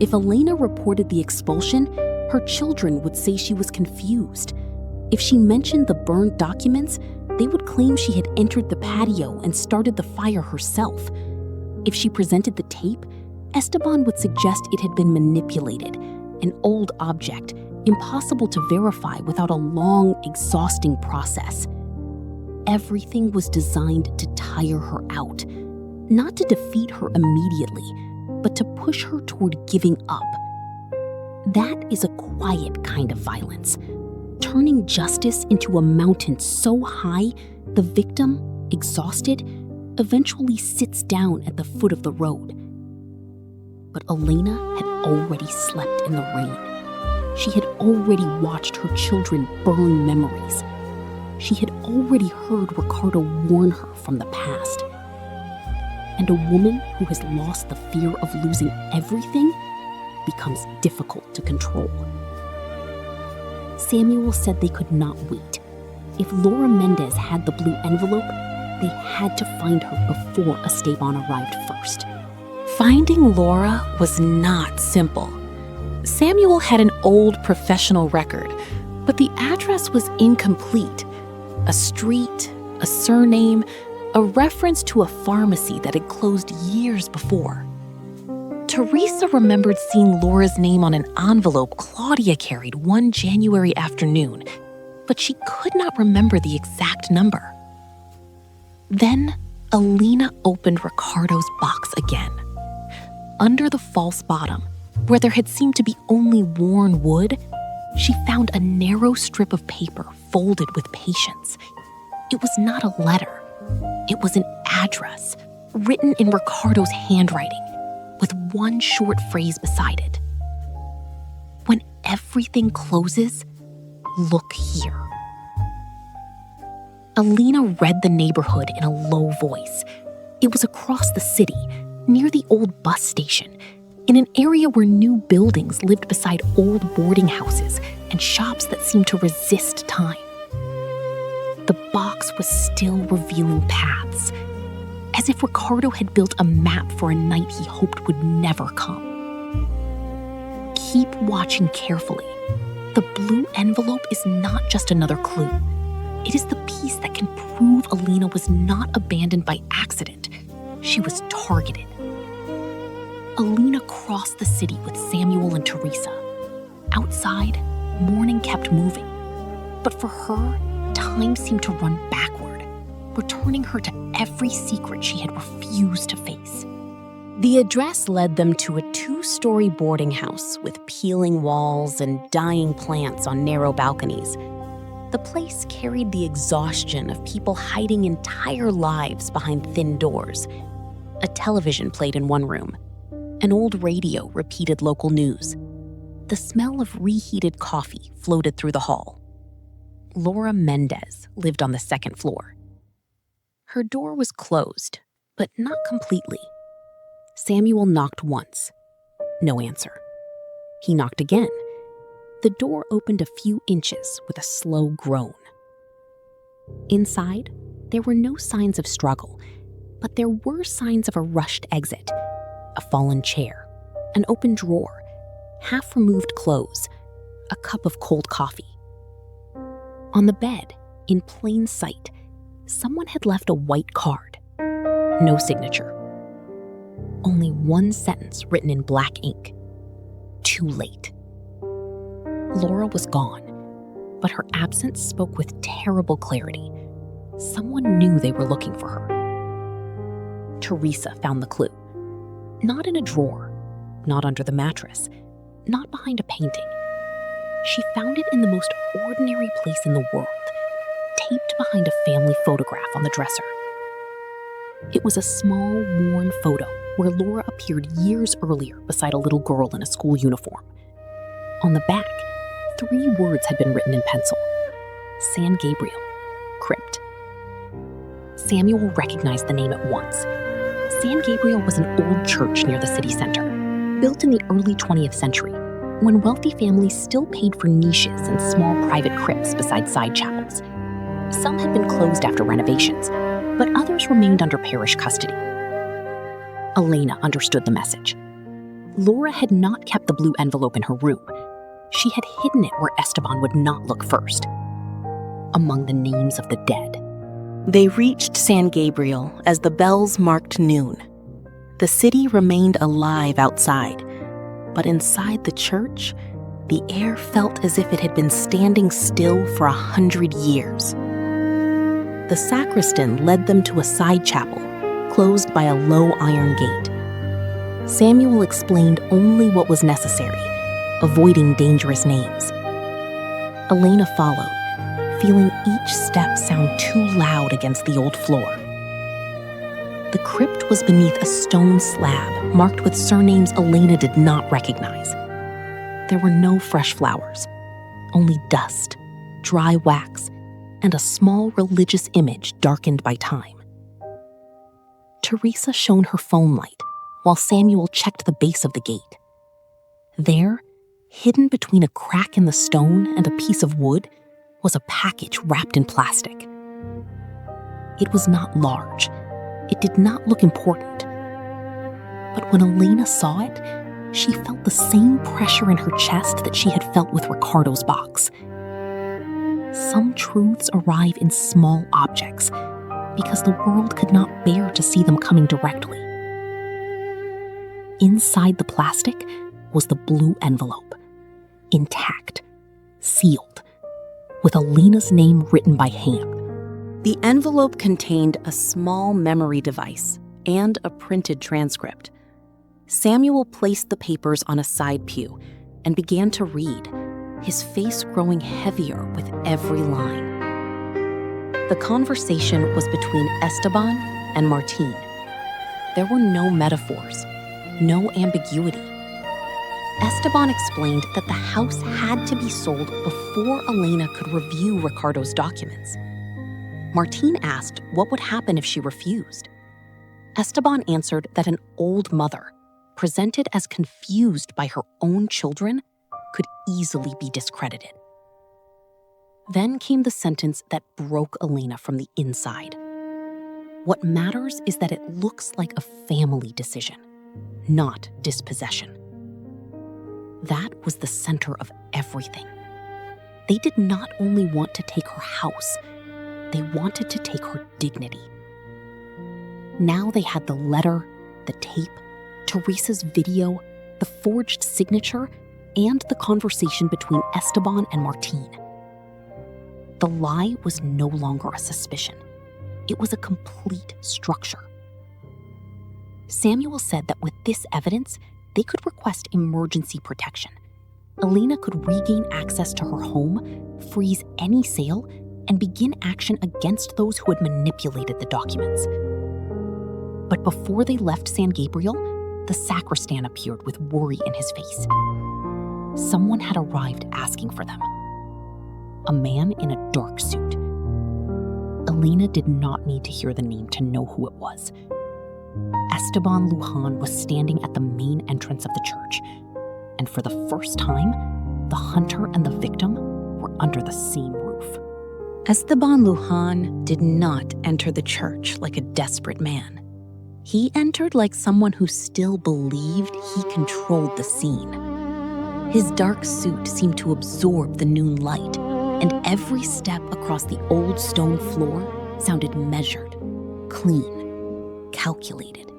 If Elena reported the expulsion, her children would say she was confused. If she mentioned the burned documents, they would claim she had entered the patio and started the fire herself. If she presented the tape, Esteban would suggest it had been manipulated, an old object, impossible to verify without a long, exhausting process. Everything was designed to tire her out, not to defeat her immediately, but to push her toward giving up. That is a quiet kind of violence, turning justice into a mountain so high the victim, exhausted, eventually sits down at the foot of the road. But Elena had already slept in the rain. She had already watched her children burn memories. She had already heard Ricardo warn her from the past. And a woman who has lost the fear of losing everything becomes difficult to control. Samuel said they could not wait. If Laura Mendez had the blue envelope, they had to find her before Esteban arrived first. Finding Laura was not simple. Samuel had an old professional record, but the address was incomplete. A street, a surname, a reference to a pharmacy that had closed years before. Teresa remembered seeing Laura's name on an envelope Claudia carried one January afternoon, but she could not remember the exact number. Then, Elena opened Ricardo's box again. Under the false bottom, where there had seemed to be only worn wood, she found a narrow strip of paper folded with patience. It was not a letter. It was an address, written in Ricardo's handwriting, with one short phrase beside it. When everything closes, look here. Elena read the neighborhood in a low voice. It was across the city, near the old bus station, in an area where new buildings lived beside old boarding houses and shops that seemed to resist time. The box was still revealing paths, as if Ricardo had built a map for a night he hoped would never come. Keep watching carefully. The blue envelope is not just another clue. It is the piece that can prove Elena was not abandoned by accident. She was targeted. Elena crossed the city with Samuel and Teresa. Outside, morning kept moving. But for her, time seemed to run backward, returning her to every secret she had refused to face. The address led them to a 2-story boarding house with peeling walls and dying plants on narrow balconies. The place carried the exhaustion of people hiding entire lives behind thin doors. A television played in one room. An old radio repeated local news. The smell of reheated coffee floated through the hall. Laura Mendez lived on the 2nd floor. Her door was closed, but not completely. Samuel knocked once. No answer. He knocked again. The door opened a few inches with a slow groan. Inside, there were no signs of struggle, but there were signs of a rushed exit. A fallen chair, an open drawer, half-removed clothes, a cup of cold coffee. On the bed, in plain sight, someone had left a white card. No signature. Only one sentence written in black ink. Too late. Laura was gone, but her absence spoke with terrible clarity. Someone knew they were looking for her. Teresa found the clue. Not in a drawer, not under the mattress, not behind a painting. She found it in the most ordinary place in the world, taped behind a family photograph on the dresser. It was a small, worn photo where Laura appeared years earlier beside a little girl in a school uniform. On the back, 3 words had been written in pencil. San Gabriel, Crypt. Samuel recognized the name at once. San Gabriel was an old church near the city center, built in the early 20th century, when wealthy families still paid for niches and small private crypts beside side chapels. Some had been closed after renovations, but others remained under parish custody. Elena understood the message. Laura had not kept the blue envelope in her room. She had hidden it where Esteban would not look first, among the names of the dead. They reached San Gabriel as the bells marked noon. The city remained alive outside, but inside the church, the air felt as if it had been standing still for 100 years. The sacristan led them to a side chapel, closed by a low iron gate. Samuel explained only what was necessary, avoiding dangerous names. Elena followed, feeling each step sound too loud against the old floor. The crypt was beneath a stone slab marked with surnames Elena did not recognize. There were no fresh flowers, only dust, dry wax, and a small religious image darkened by time. Teresa shone her phone light while Samuel checked the base of the gate. There, hidden between a crack in the stone and a piece of wood, was a package wrapped in plastic. It was not large. It did not look important. But when Elena saw it, she felt the same pressure in her chest that she had felt with Ricardo's box. Some truths arrive in small objects because the world could not bear to see them coming directly. Inside the plastic was the blue envelope, intact, sealed, with Elena's name written by hand. The envelope contained a small memory device and a printed transcript. Samuel placed the papers on a side pew and began to read, his face growing heavier with every line. The conversation was between Esteban and Martine. There were no metaphors, no ambiguity. Esteban explained that the house had to be sold before Elena could review Ricardo's documents. Martine asked what would happen if she refused. Esteban answered that an old mother, presented as confused by her own children, could easily be discredited. Then came the sentence that broke Elena from the inside. What matters is that it looks like a family decision, not dispossession. That was the center of everything. They did not only want to take her house, they wanted to take her dignity. Now they had the letter, the tape, Teresa's video, the forged signature, and the conversation between Esteban and Martine. The lie was no longer a suspicion. It was a complete structure. Samuel said that with this evidence, they could request emergency protection. Elena could regain access to her home, freeze any sale, and begin action against those who had manipulated the documents. But before they left San Gabriel, the sacristan appeared with worry in his face. Someone had arrived asking for them. A man in a dark suit. Elena did not need to hear the name to know who it was. Esteban Lujan was standing at the main entrance of the church, and for the first time, the hunter and the victim were under the same roof. Esteban Lujan did not enter the church like a desperate man. He entered like someone who still believed he controlled the scene. His dark suit seemed to absorb the noon light, and every step across the old stone floor sounded measured, clean, calculated.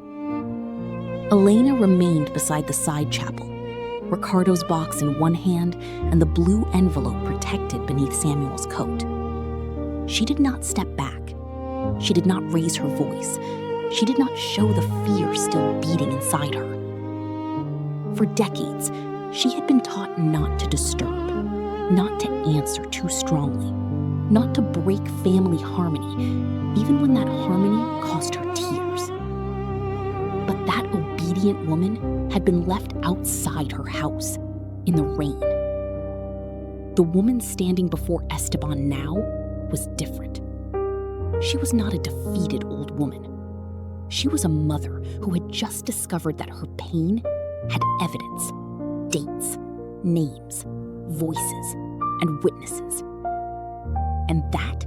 Elena remained beside the side chapel, Ricardo's box in one hand and the blue envelope protected beneath Samuel's coat. She did not step back. She did not raise her voice. She did not show the fear still beating inside her. For decades, she had been taught not to disturb, not to answer too strongly, not to break family harmony, even when that harmony cost her tears. But that obedient woman had been left outside her house, in the rain. The woman standing before Esteban now was different. She was not a defeated old woman. She was a mother who had just discovered that her pain had evidence, dates, names, voices, and witnesses. And that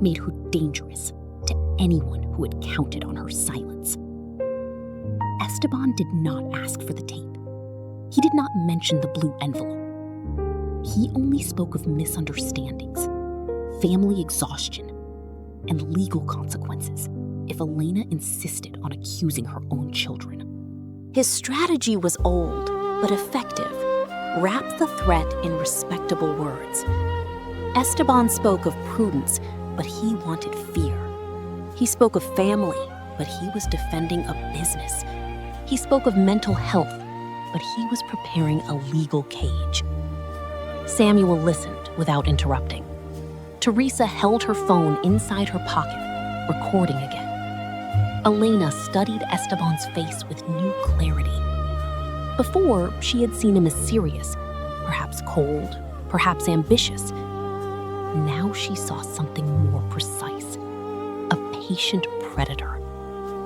made her dangerous to anyone who had counted on her silence. Esteban did not ask for the tape. He did not mention the blue envelope. He only spoke of misunderstandings, family exhaustion, and legal consequences if Elena insisted on accusing her own children. His strategy was old, but effective. Wrap the threat in respectable words. Esteban spoke of prudence, but he wanted fear. He spoke of family, but he was defending a business. He spoke of mental health, but he was preparing a legal cage. Samuel listened without interrupting. Teresa held her phone inside her pocket, recording again. Elena studied Esteban's face with new clarity. Before, she had seen him as serious, perhaps cold, perhaps ambitious. Now she saw something more precise. A patient predator.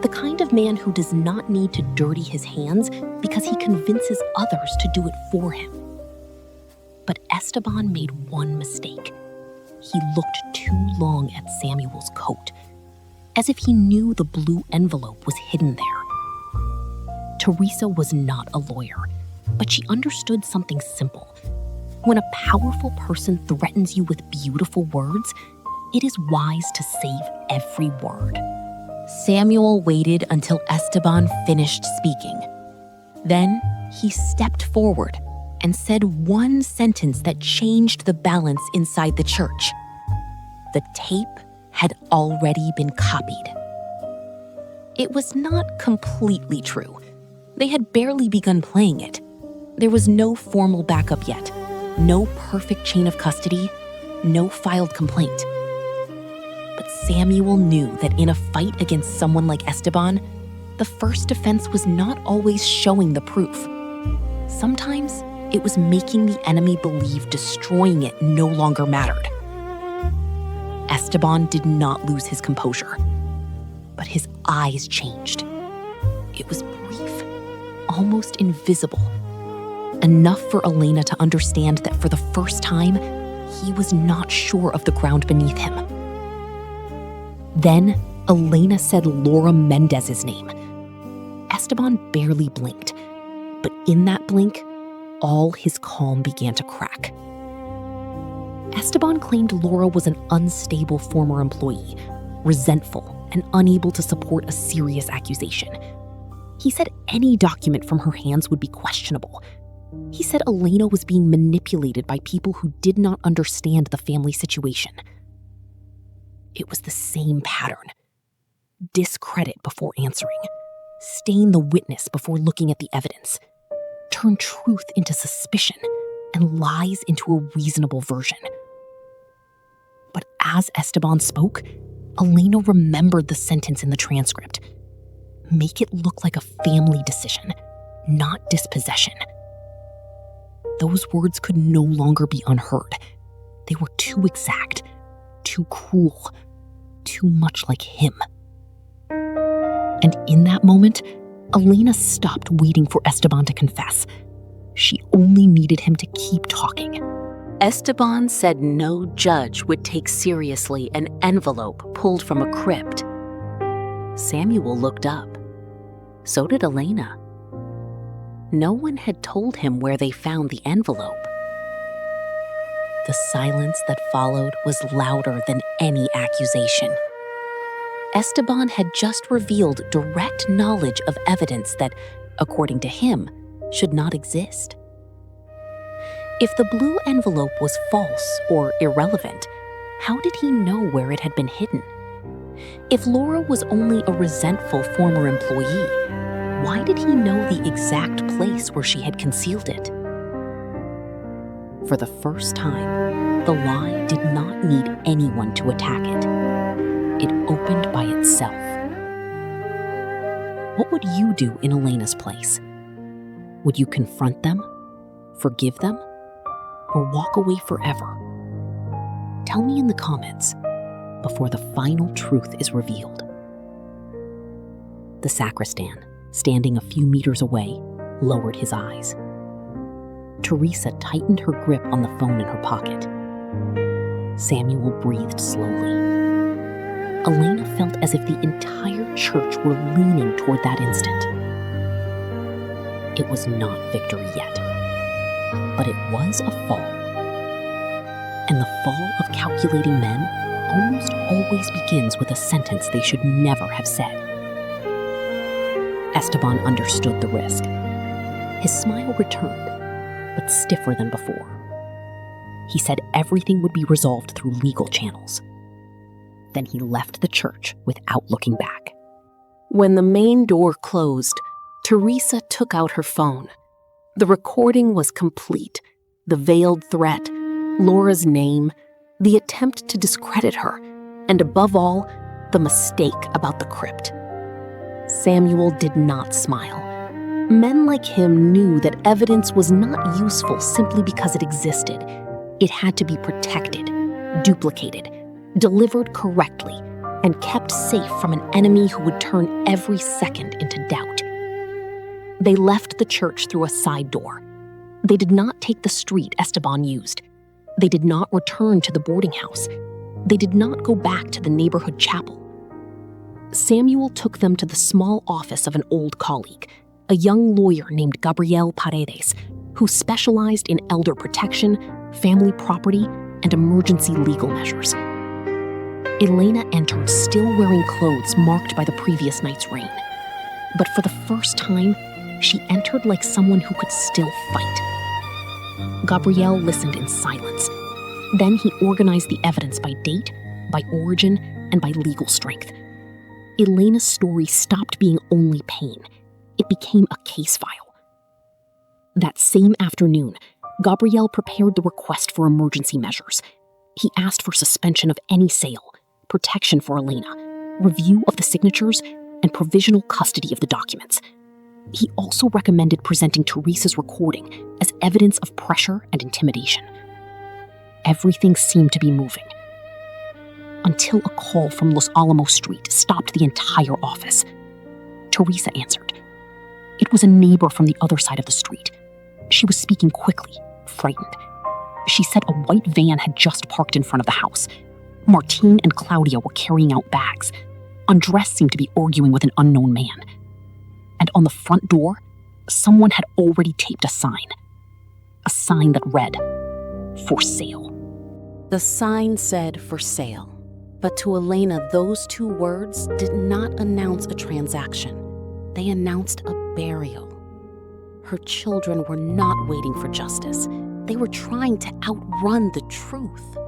The kind of man who does not need to dirty his hands because he convinces others to do it for him. But Esteban made one mistake. he looked too long at Samuel's coat, as if he knew the blue envelope was hidden there. Teresa was not a lawyer, but she understood something simple. When a powerful person threatens you with beautiful words, it is wise to save every word. Samuel waited until Esteban finished speaking. Then he stepped forward and said one sentence that changed the balance inside the church. The tape had already been copied. It was not completely true. They had barely begun playing it. There was no formal backup yet, no perfect chain of custody, no filed complaint. But Samuel knew that in a fight against someone like Esteban, the first defense was not always showing the proof. Sometimes it was making the enemy believe destroying it no longer mattered. Esteban did not lose his composure, but his eyes changed. It was brief, almost invisible, enough for Elena to understand that for the first time, he was not sure of the ground beneath him. Then Elena said Laura Mendez's name. Esteban barely blinked, but in that blink, all his calm began to crack. Esteban claimed Laura was an unstable former employee, resentful and unable to support a serious accusation. He said any document from her hands would be questionable. He said Elena was being manipulated by people who did not understand the family situation. It was the same pattern. Discredit before answering. Stain the witness before looking at the evidence. Turn truth into suspicion and lies into a reasonable version. But as Esteban spoke, Elena remembered the sentence in the transcript. Make it look like a family decision, not dispossession. Those words could no longer be unheard. They were too exact, too cruel, too much like him. And in that moment, Elena stopped waiting for Esteban to confess. She only needed him to keep talking. Esteban said no judge would take seriously an envelope pulled from a crypt. Samuel looked up. So did Elena. No one had told him where they found the envelope. The silence that followed was louder than any accusation. Esteban had just revealed direct knowledge of evidence that, according to him, should not exist. If the blue envelope was false or irrelevant, how did he know where it had been hidden? If Laura was only a resentful former employee, why did he know the exact place where she had concealed it? For the first time, the lie did not need anyone to attack it. It opened by itself. What would you do in Elena's place? Would you confront them, forgive them, or walk away forever? Tell me in the comments before the final truth is revealed. The sacristan, standing a few meters away, lowered his eyes. Teresa tightened her grip on the phone in her pocket. Samuel breathed slowly. Elena felt as if the entire church were leaning toward that instant. It was not victory yet, but it was a fall. And the fall of calculating men almost always begins with a sentence they should never have said. Esteban understood the risk. His smile returned, but stiffer than before. He said everything would be resolved through legal channels. Then he left the church without looking back. When the main door closed, Teresa took out her phone. The recording was complete. The veiled threat, Laura's name, the attempt to discredit her, and above all, the mistake about the crypt. Samuel did not smile. Men like him knew that evidence was not useful simply because it existed. It had to be protected, duplicated, delivered correctly, and kept safe from an enemy who would turn every second into doubt. They left the church through a side door. They did not take the street Esteban used. They did not return to the boarding house. They did not go back to the neighborhood chapel. Samuel took them to the small office of an old colleague, a young lawyer named Gabriel Paredes, who specialized in elder protection, family property, and emergency legal measures. Elena entered still wearing clothes marked by the previous night's rain. But for the first time, she entered like someone who could still fight. Gabriel listened in silence. Then he organized the evidence by date, by origin, and by legal strength. Elena's story stopped being only pain. It became a case file. That same afternoon, Gabriel prepared the request for emergency measures. He asked for suspension of any sale, protection for Elena, review of the signatures, and provisional custody of the documents. He also recommended presenting Teresa's recording as evidence of pressure and intimidation. Everything seemed to be moving. Until a call from Los Alamos Street stopped the entire office. Teresa answered. It was a neighbor from the other side of the street. She was speaking quickly, frightened. She said a white van had just parked in front of the house. Martine and Claudia were carrying out bags. Andres seemed to be arguing with an unknown man. And on the front door, someone had already taped a sign that read, "For sale." The sign said "for sale," but to Elena, those two words did not announce a transaction. They announced a burial. Her children were not waiting for justice. They were trying to outrun the truth.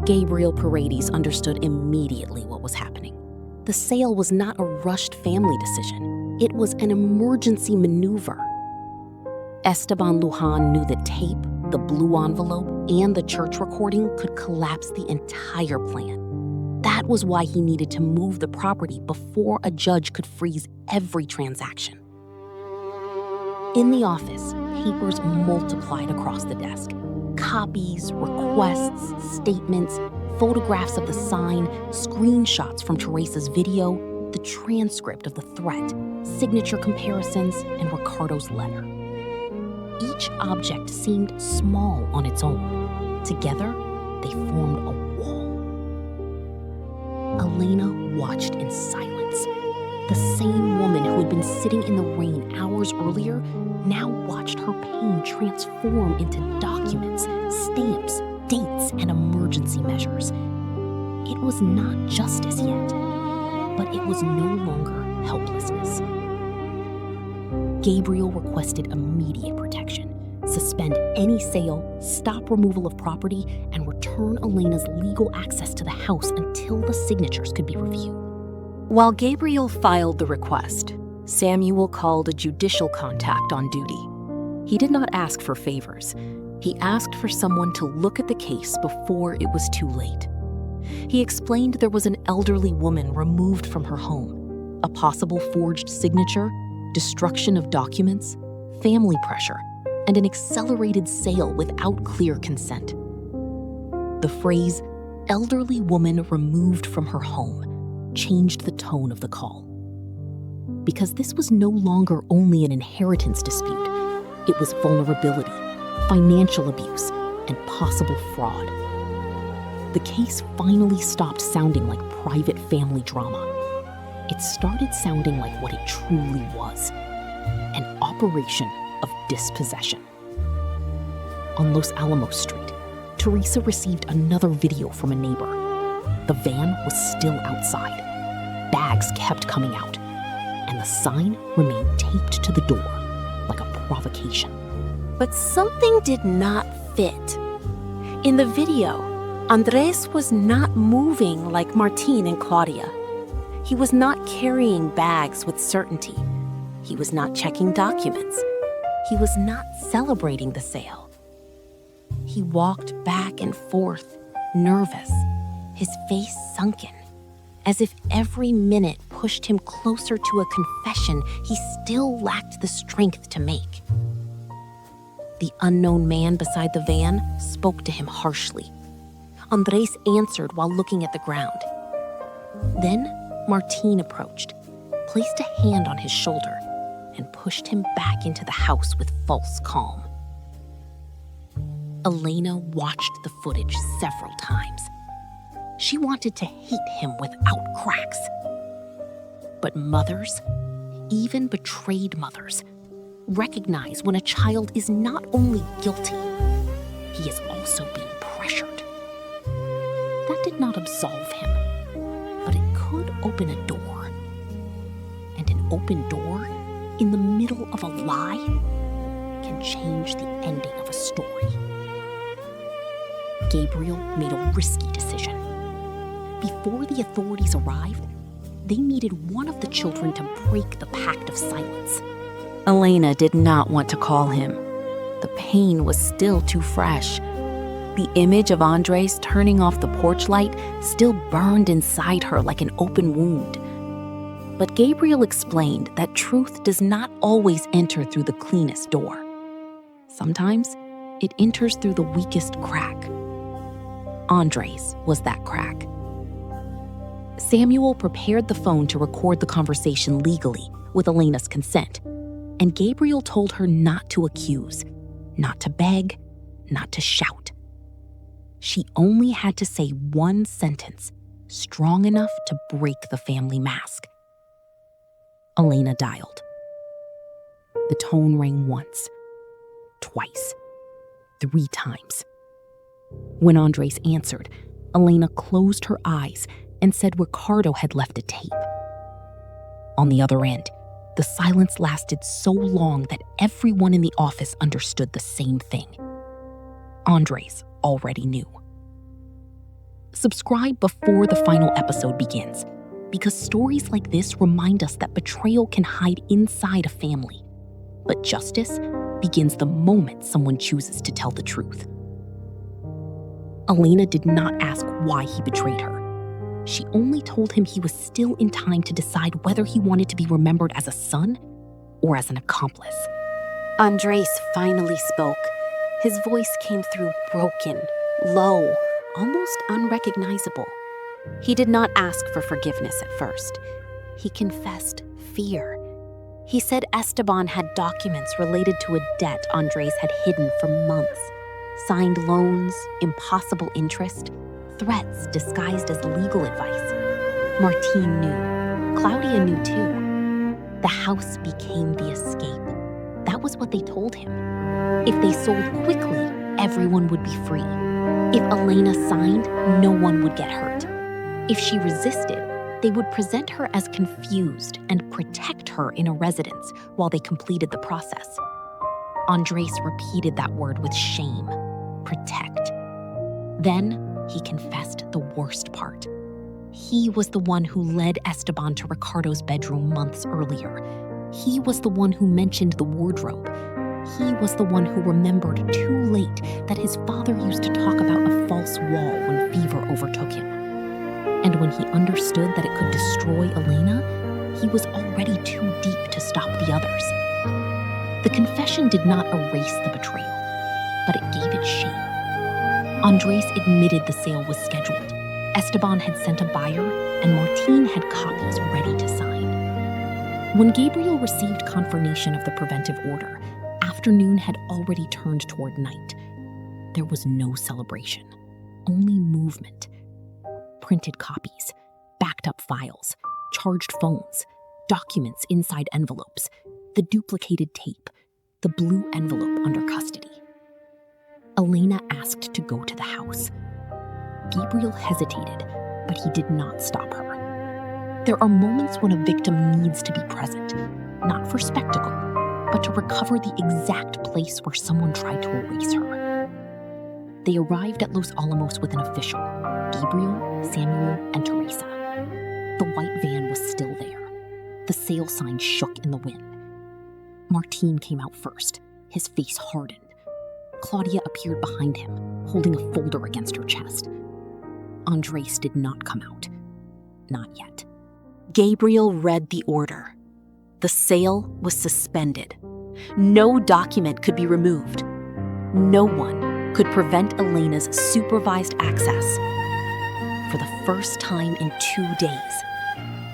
Gabriel Paredes understood immediately what was happening. The sale was not a rushed family decision. It was an emergency maneuver. Esteban Lujan knew the tape, the blue envelope, and the church recording could collapse the entire plan. That was why he needed to move the property before a judge could freeze every transaction. In the office, papers multiplied across the desk. Copies, requests, statements, photographs of the sign, screenshots from Teresa's video, the transcript of the threat, signature comparisons, and Ricardo's letter. Each object seemed small on its own. Together, they formed a wall. Elena watched in silence. The same woman who had been sitting in the rain hours earlier now watched her pain transform into documents, stamps, dates, and emergency measures. It was not justice yet, but it was no longer helplessness. Gabriel requested immediate protection, suspend any sale, stop removal of property, and return Elena's legal access to the house until the signatures could be reviewed. While Gabriel filed the request, Samuel called a judicial contact on duty. He did not ask for favors. He asked for someone to look at the case before it was too late. He explained there was an elderly woman removed from her home, a possible forged signature, destruction of documents, family pressure, and an accelerated sale without clear consent. The phrase, "elderly woman removed from her home," changed the tone of the call. Because this was no longer only an inheritance dispute, it was vulnerability, financial abuse, and possible fraud. The case finally stopped sounding like private family drama. It started sounding like what it truly was, an operation of dispossession. On Los Alamos Street, Teresa received another video from a neighbor. The van was still outside. Bags kept coming out, and the sign remained taped to the door like a provocation. But something did not fit. In the video, Andres was not moving like Martine and Claudia. He was not carrying bags with certainty. He was not checking documents. He was not celebrating the sale. He walked back and forth, nervous, his face sunken, as if every minute pushed him closer to a confession he still lacked the strength to make. The unknown man beside the van spoke to him harshly. Andres answered while looking at the ground. Then Martine approached, placed a hand on his shoulder, and pushed him back into the house with false calm. Elena watched the footage several times. She wanted to hate him without cracks. But mothers, even betrayed mothers, recognize when a child is not only guilty, he is also being pressured. That did not absolve him, but it could open a door. And an open door in the middle of a lie can change the ending of a story. Gabriel made a risky decision. Before the authorities arrived, they needed one of the children to break the pact of silence. Elena did not want to call him. The pain was still too fresh. The image of Andres turning off the porch light still burned inside her like an open wound. But Gabriel explained that truth does not always enter through the cleanest door. Sometimes it enters through the weakest crack. Andres was that crack. Samuel prepared the phone to record the conversation legally with Elena's consent, and Gabriel told her not to accuse, not to beg, not to shout. She only had to say one sentence, strong enough to break the family mask. Elena dialed. The tone rang once, twice, 3 times. When Andres answered, Elena closed her eyes and said Ricardo had left a tape. On the other end, the silence lasted so long that everyone in the office understood the same thing. Andres already knew. Subscribe before the final episode begins, because stories like this remind us that betrayal can hide inside a family, but justice begins the moment someone chooses to tell the truth. Elena did not ask why he betrayed her. She only told him he was still in time to decide whether he wanted to be remembered as a son or as an accomplice. Andres finally spoke. His voice came through broken, low, almost unrecognizable. He did not ask for forgiveness at first. He confessed fear. He said Esteban had documents related to a debt Andres had hidden for months. Signed loans, impossible interest, threats disguised as legal advice. Martine knew. Claudia knew too. The house became the escape. That was what they told him. If they sold quickly, everyone would be free. If Elena signed, no one would get hurt. If she resisted, they would present her as confused and protect her in a residence while they completed the process. Andres repeated that word with shame. Protect. Then he confessed the worst part. He was the one who led Esteban to Ricardo's bedroom months earlier. He was the one who mentioned the wardrobe. He was the one who remembered too late that his father used to talk about a false wall when fever overtook him. And when he understood that it could destroy Elena, he was already too deep to stop the others. The confession did not erase the betrayal, but it gave it shape. Andres admitted the sale was scheduled. Esteban had sent a buyer, and Martine had copies ready to sign. When Gabriel received confirmation of the preventive order, afternoon had already turned toward night. There was no celebration, only movement. Printed copies, backed up files, charged phones, documents inside envelopes, the duplicated tape, the blue envelope under custody. Elena asked to go to the house. Gabriel hesitated, but he did not stop her. There are moments when a victim needs to be present, not for spectacle, but to recover the exact place where someone tried to erase her. They arrived at Los Alamos with an official, Gabriel, Samuel, and Teresa. The white van was still there. The sale sign shook in the wind. Martine came out first, his face hardened. Claudia appeared behind him, holding a folder against her chest. Andres did not come out. Not yet. Gabriel read the order. The sale was suspended. No document could be removed. No one could prevent Elena's supervised access. For the first time in 2 days,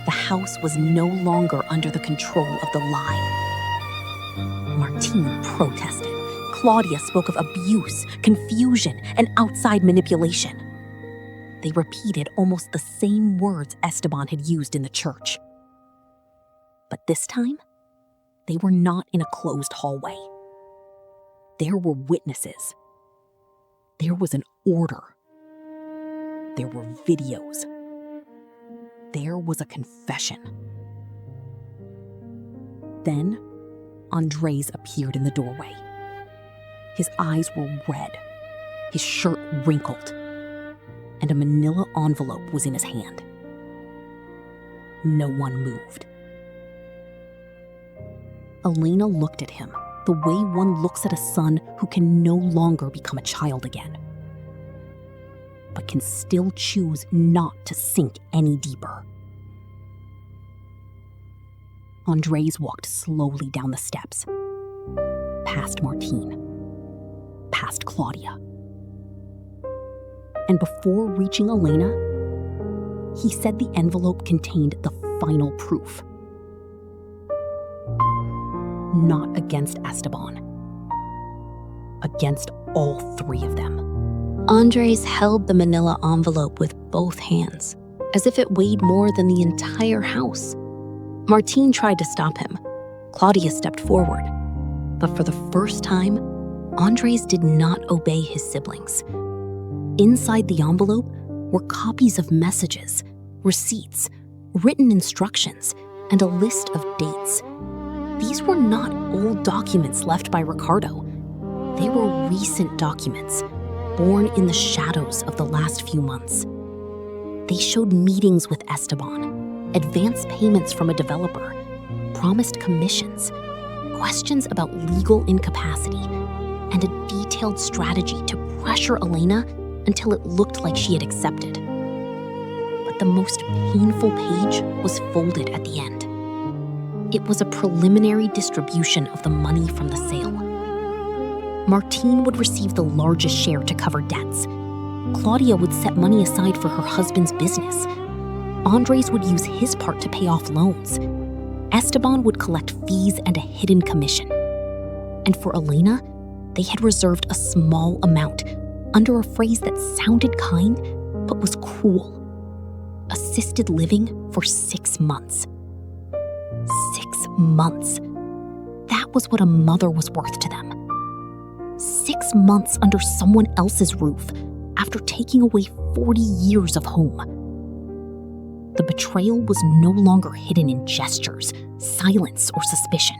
the house was no longer under the control of the lie. Martine protested, Claudia spoke of abuse, confusion, and outside manipulation. They repeated almost the same words Esteban had used in the church. But this time, they were not in a closed hallway. There were witnesses. There was an order. There were videos. There was a confession. Then, Andres appeared in the doorway. His eyes were red, his shirt wrinkled, and a manila envelope was in his hand. No one moved. Elena looked at him the way one looks at a son who can no longer become a child again, but can still choose not to sink any deeper. Andres walked slowly down the steps, past Martine, past Claudia. And before reaching Elena, he said the envelope contained the final proof. Not against Esteban. Against all three of them. Andres held the manila envelope with both hands, as if it weighed more than the entire house. Martine tried to stop him. Claudia stepped forward. But for the first time, Andres did not obey his siblings. Inside the envelope were copies of messages, receipts, written instructions, and a list of dates. These were not old documents left by Ricardo. They were recent documents, born in the shadows of the last few months. They showed meetings with Esteban, advance payments from a developer, promised commissions, questions about legal incapacity, and a detailed strategy to pressure Elena until it looked like she had accepted. But the most painful page was folded at the end. It was a preliminary distribution of the money from the sale. Martine would receive the largest share to cover debts. Claudia would set money aside for her husband's business. Andres would use his part to pay off loans. Esteban would collect fees and a hidden commission. And for Elena, they had reserved a small amount under a phrase that sounded kind but was cruel. Assisted living for 6 months. 6 months. That was what a mother was worth to them. 6 months under someone else's roof after taking away 40 years of home. The betrayal was no longer hidden in gestures, silence, or suspicion.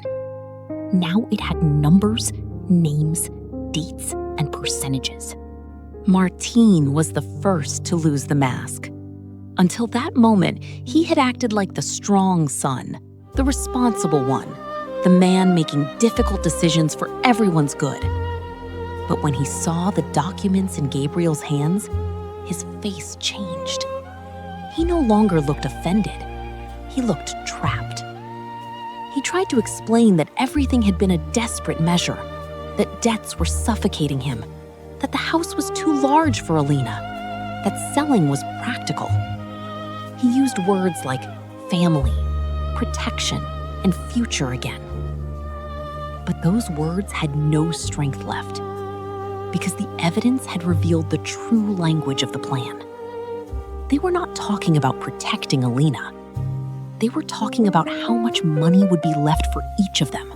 Now it had numbers, names, dates, and percentages. Martine was the first to lose the mask. Until that moment, he had acted like the strong son, the responsible one, the man making difficult decisions for everyone's good. But when he saw the documents in Gabriel's hands, his face changed. He no longer looked offended. He looked trapped. He tried to explain that everything had been a desperate measure, that debts were suffocating him, that the house was too large for Elena, that selling was practical. He used words like family, protection, and future again. But those words had no strength left, because the evidence had revealed the true language of the plan. They were not talking about protecting Elena. They were talking about how much money would be left for each of them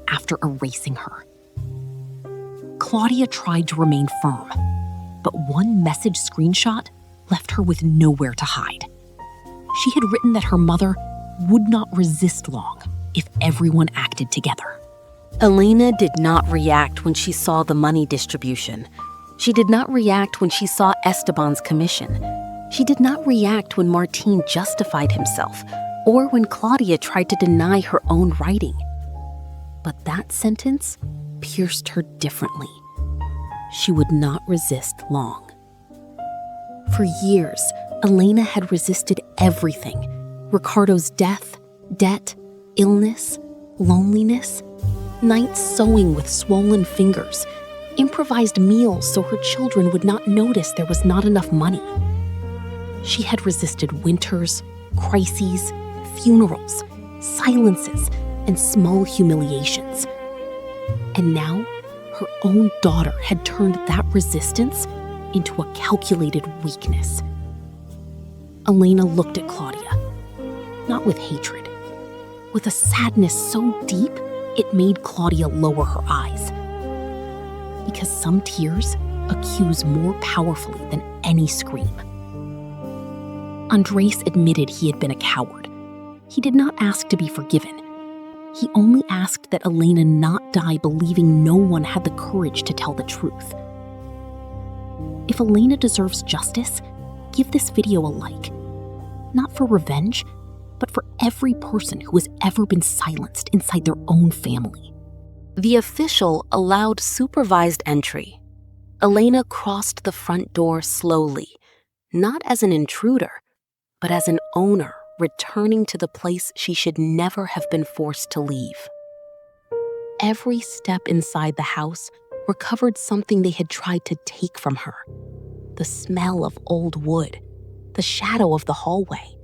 after erasing her. Claudia tried to remain firm, but one message screenshot left her with nowhere to hide. She had written that her mother would not resist long if everyone acted together. Elena did not react when she saw the money distribution. She did not react when she saw Esteban's commission. She did not react when Martine justified himself or when Claudia tried to deny her own writing. But that sentence pierced her differently. She would not resist long. For years, Elena had resisted everything: Ricardo's death, debt, illness, loneliness, nights sewing with swollen fingers, improvised meals so her children would not notice there was not enough money. She had resisted winters, crises, funerals, silences, and small humiliations. And now, Her own daughter had turned that resistance into a calculated weakness. Elena looked at Claudia, not with hatred, with a sadness so deep it made Claudia lower her eyes. Because some tears accuse more powerfully than any scream. Andres admitted he had been a coward. He did not ask to be forgiven. He only asked that Elena not die believing no one had the courage to tell the truth. If Elena deserves justice, give this video a like. Not for revenge, but for every person who has ever been silenced inside their own family. The official allowed supervised entry. Elena crossed the front door slowly, not as an intruder, but as an owner returning to the place she should never have been forced to leave. Every step inside the house recovered something they had tried to take from her. The smell of old wood, the shadow of the hallway,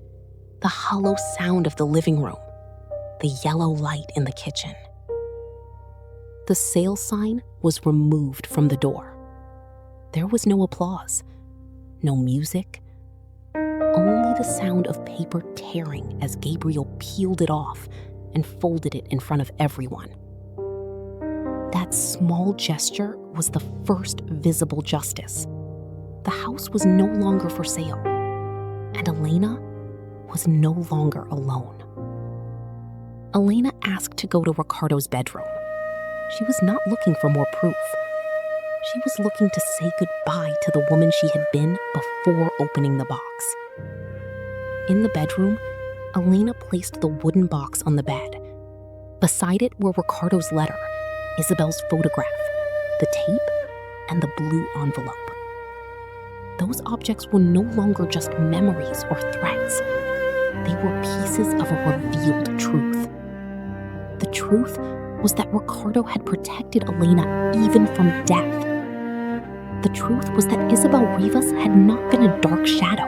the hollow sound of the living room, the yellow light in the kitchen. The sale sign was removed from the door. There was no applause, no music, only the sound of paper tearing as Gabriel peeled it off and folded it in front of everyone. That small gesture was the first visible justice. The house was no longer for sale, and Elena was no longer alone. Elena asked to go to Ricardo's bedroom. She was not looking for more proof. She was looking to say goodbye to the woman she had been before opening the box. In the bedroom, Elena placed the wooden box on the bed. Beside it were Ricardo's letter, Isabel's photograph, the tape, and the blue envelope. Those objects were no longer just memories or threats. They were pieces of a revealed truth. The truth was that Ricardo had protected Elena even from death. The truth was that Isabel Rivas had not been a dark shadow,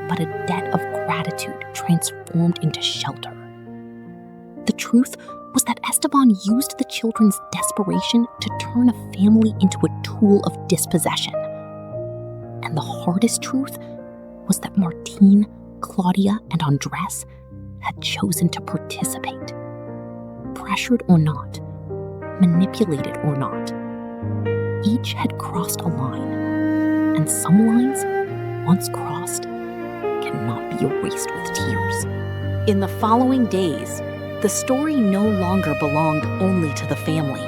but a debt of gratitude transformed into shelter. The truth was that Esteban used the children's desperation to turn a family into a tool of dispossession. And the hardest truth was that Martín, Claudia, and Andres had chosen to participate. Pressured or not, manipulated or not, each had crossed a line, and some lines, once crossed, cannot be erased with tears. In the following days, the story no longer belonged only to the family.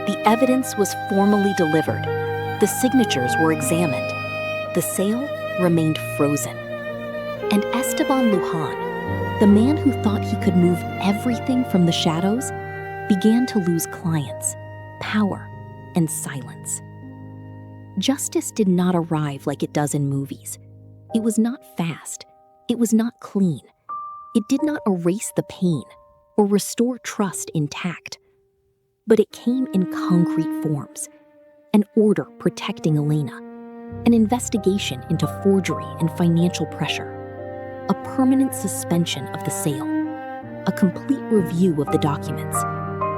The evidence was formally delivered. The signatures were examined. The sale remained frozen. And Esteban Lujan, the man who thought he could move everything from the shadows, began to lose clients, power, and silence. Justice did not arrive like it does in movies. It was not fast. It was not clean. It did not erase the pain or restore trust intact. But it came in concrete forms: an order protecting Elena, an investigation into forgery and financial pressure, a permanent suspension of the sale, a complete review of the documents,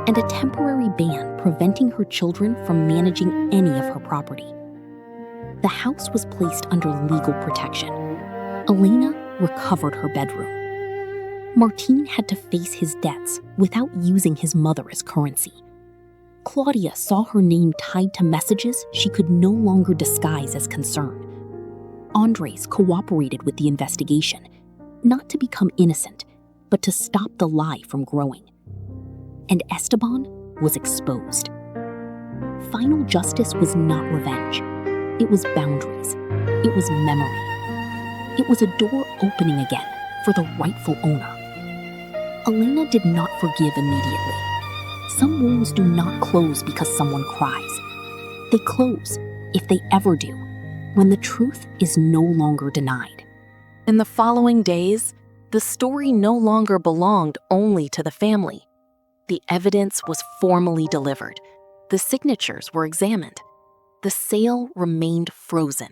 and a temporary ban preventing her children from managing any of her property. The house was placed under legal protection. Elena recovered her bedroom. Martín had to face his debts without using his mother as currency. Claudia saw her name tied to messages she could no longer disguise as concern. Andres cooperated with the investigation, not to become innocent, but to stop the lie from growing. And Esteban was exposed. Final justice was not revenge. It was boundaries. It was memory. It was a door opening again for the rightful owner. Elena did not forgive immediately. Some wounds do not close because someone cries. They close, if they ever do, when the truth is no longer denied. In the following days, the story no longer belonged only to the family. The evidence was formally delivered. The signatures were examined. The sale remained frozen.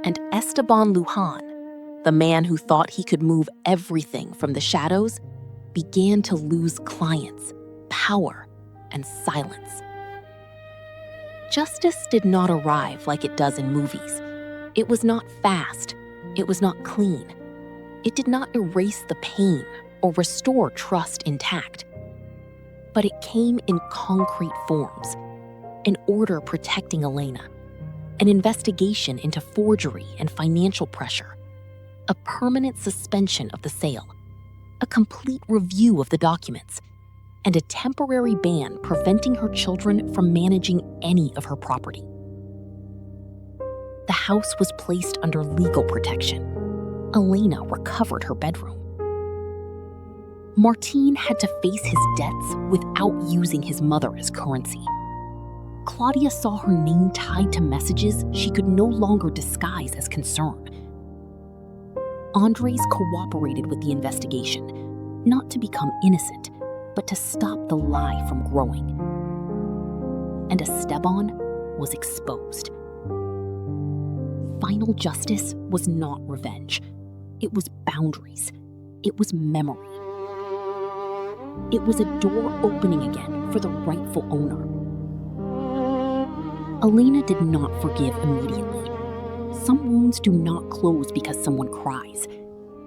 And Esteban Lujan, the man who thought he could move everything from the shadows, began to lose clients, power, and silence. Justice did not arrive like it does in movies. It was not fast. It was not clean. It did not erase the pain or restore trust intact. But it came in concrete forms: an order protecting Elena, an investigation into forgery and financial pressure, a permanent suspension of the sale, a complete review of the documents, and a temporary ban preventing her children from managing any of her property. The house was placed under legal protection. Elena recovered her bedroom. Martin had to face his debts without using his mother as currency. Claudia saw her name tied to messages she could no longer disguise as concern. Andres cooperated with the investigation, not to become innocent, but to stop the lie from growing. And Esteban was exposed. Final justice was not revenge. It was boundaries. It was memory. It was a door opening again for the rightful owner. Elena did not forgive immediately. Some wounds do not close because someone cries.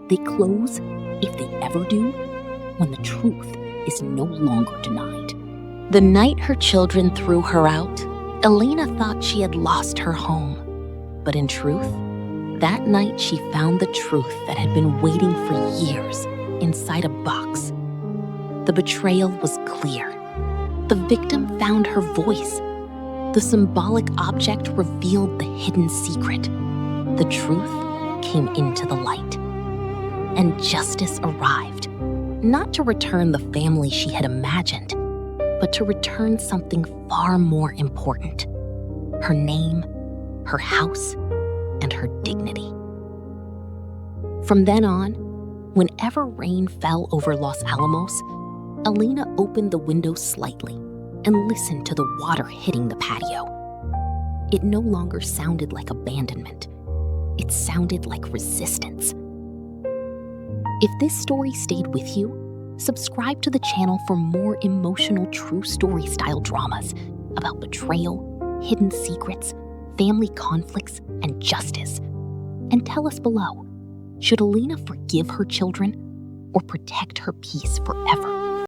They close, if they ever do, when the truth is no longer denied. The night her children threw her out, Elena thought she had lost her home. But in truth, that night she found the truth that had been waiting for years inside a box. The betrayal was clear. The victim found her voice. The symbolic object revealed the hidden secret. The truth came into the light. And justice arrived, not to return the family she had imagined, but to return something far more important: her name, her house, and her dignity. From then on, whenever rain fell over Los Alamos, Elena opened the window slightly and listened to the water hitting the patio. It no longer sounded like abandonment. It sounded like resistance. If this story stayed with you, subscribe to the channel for more emotional true story style dramas about betrayal, hidden secrets, family conflicts, and justice. And tell us below, should Elena forgive her children or protect her peace forever?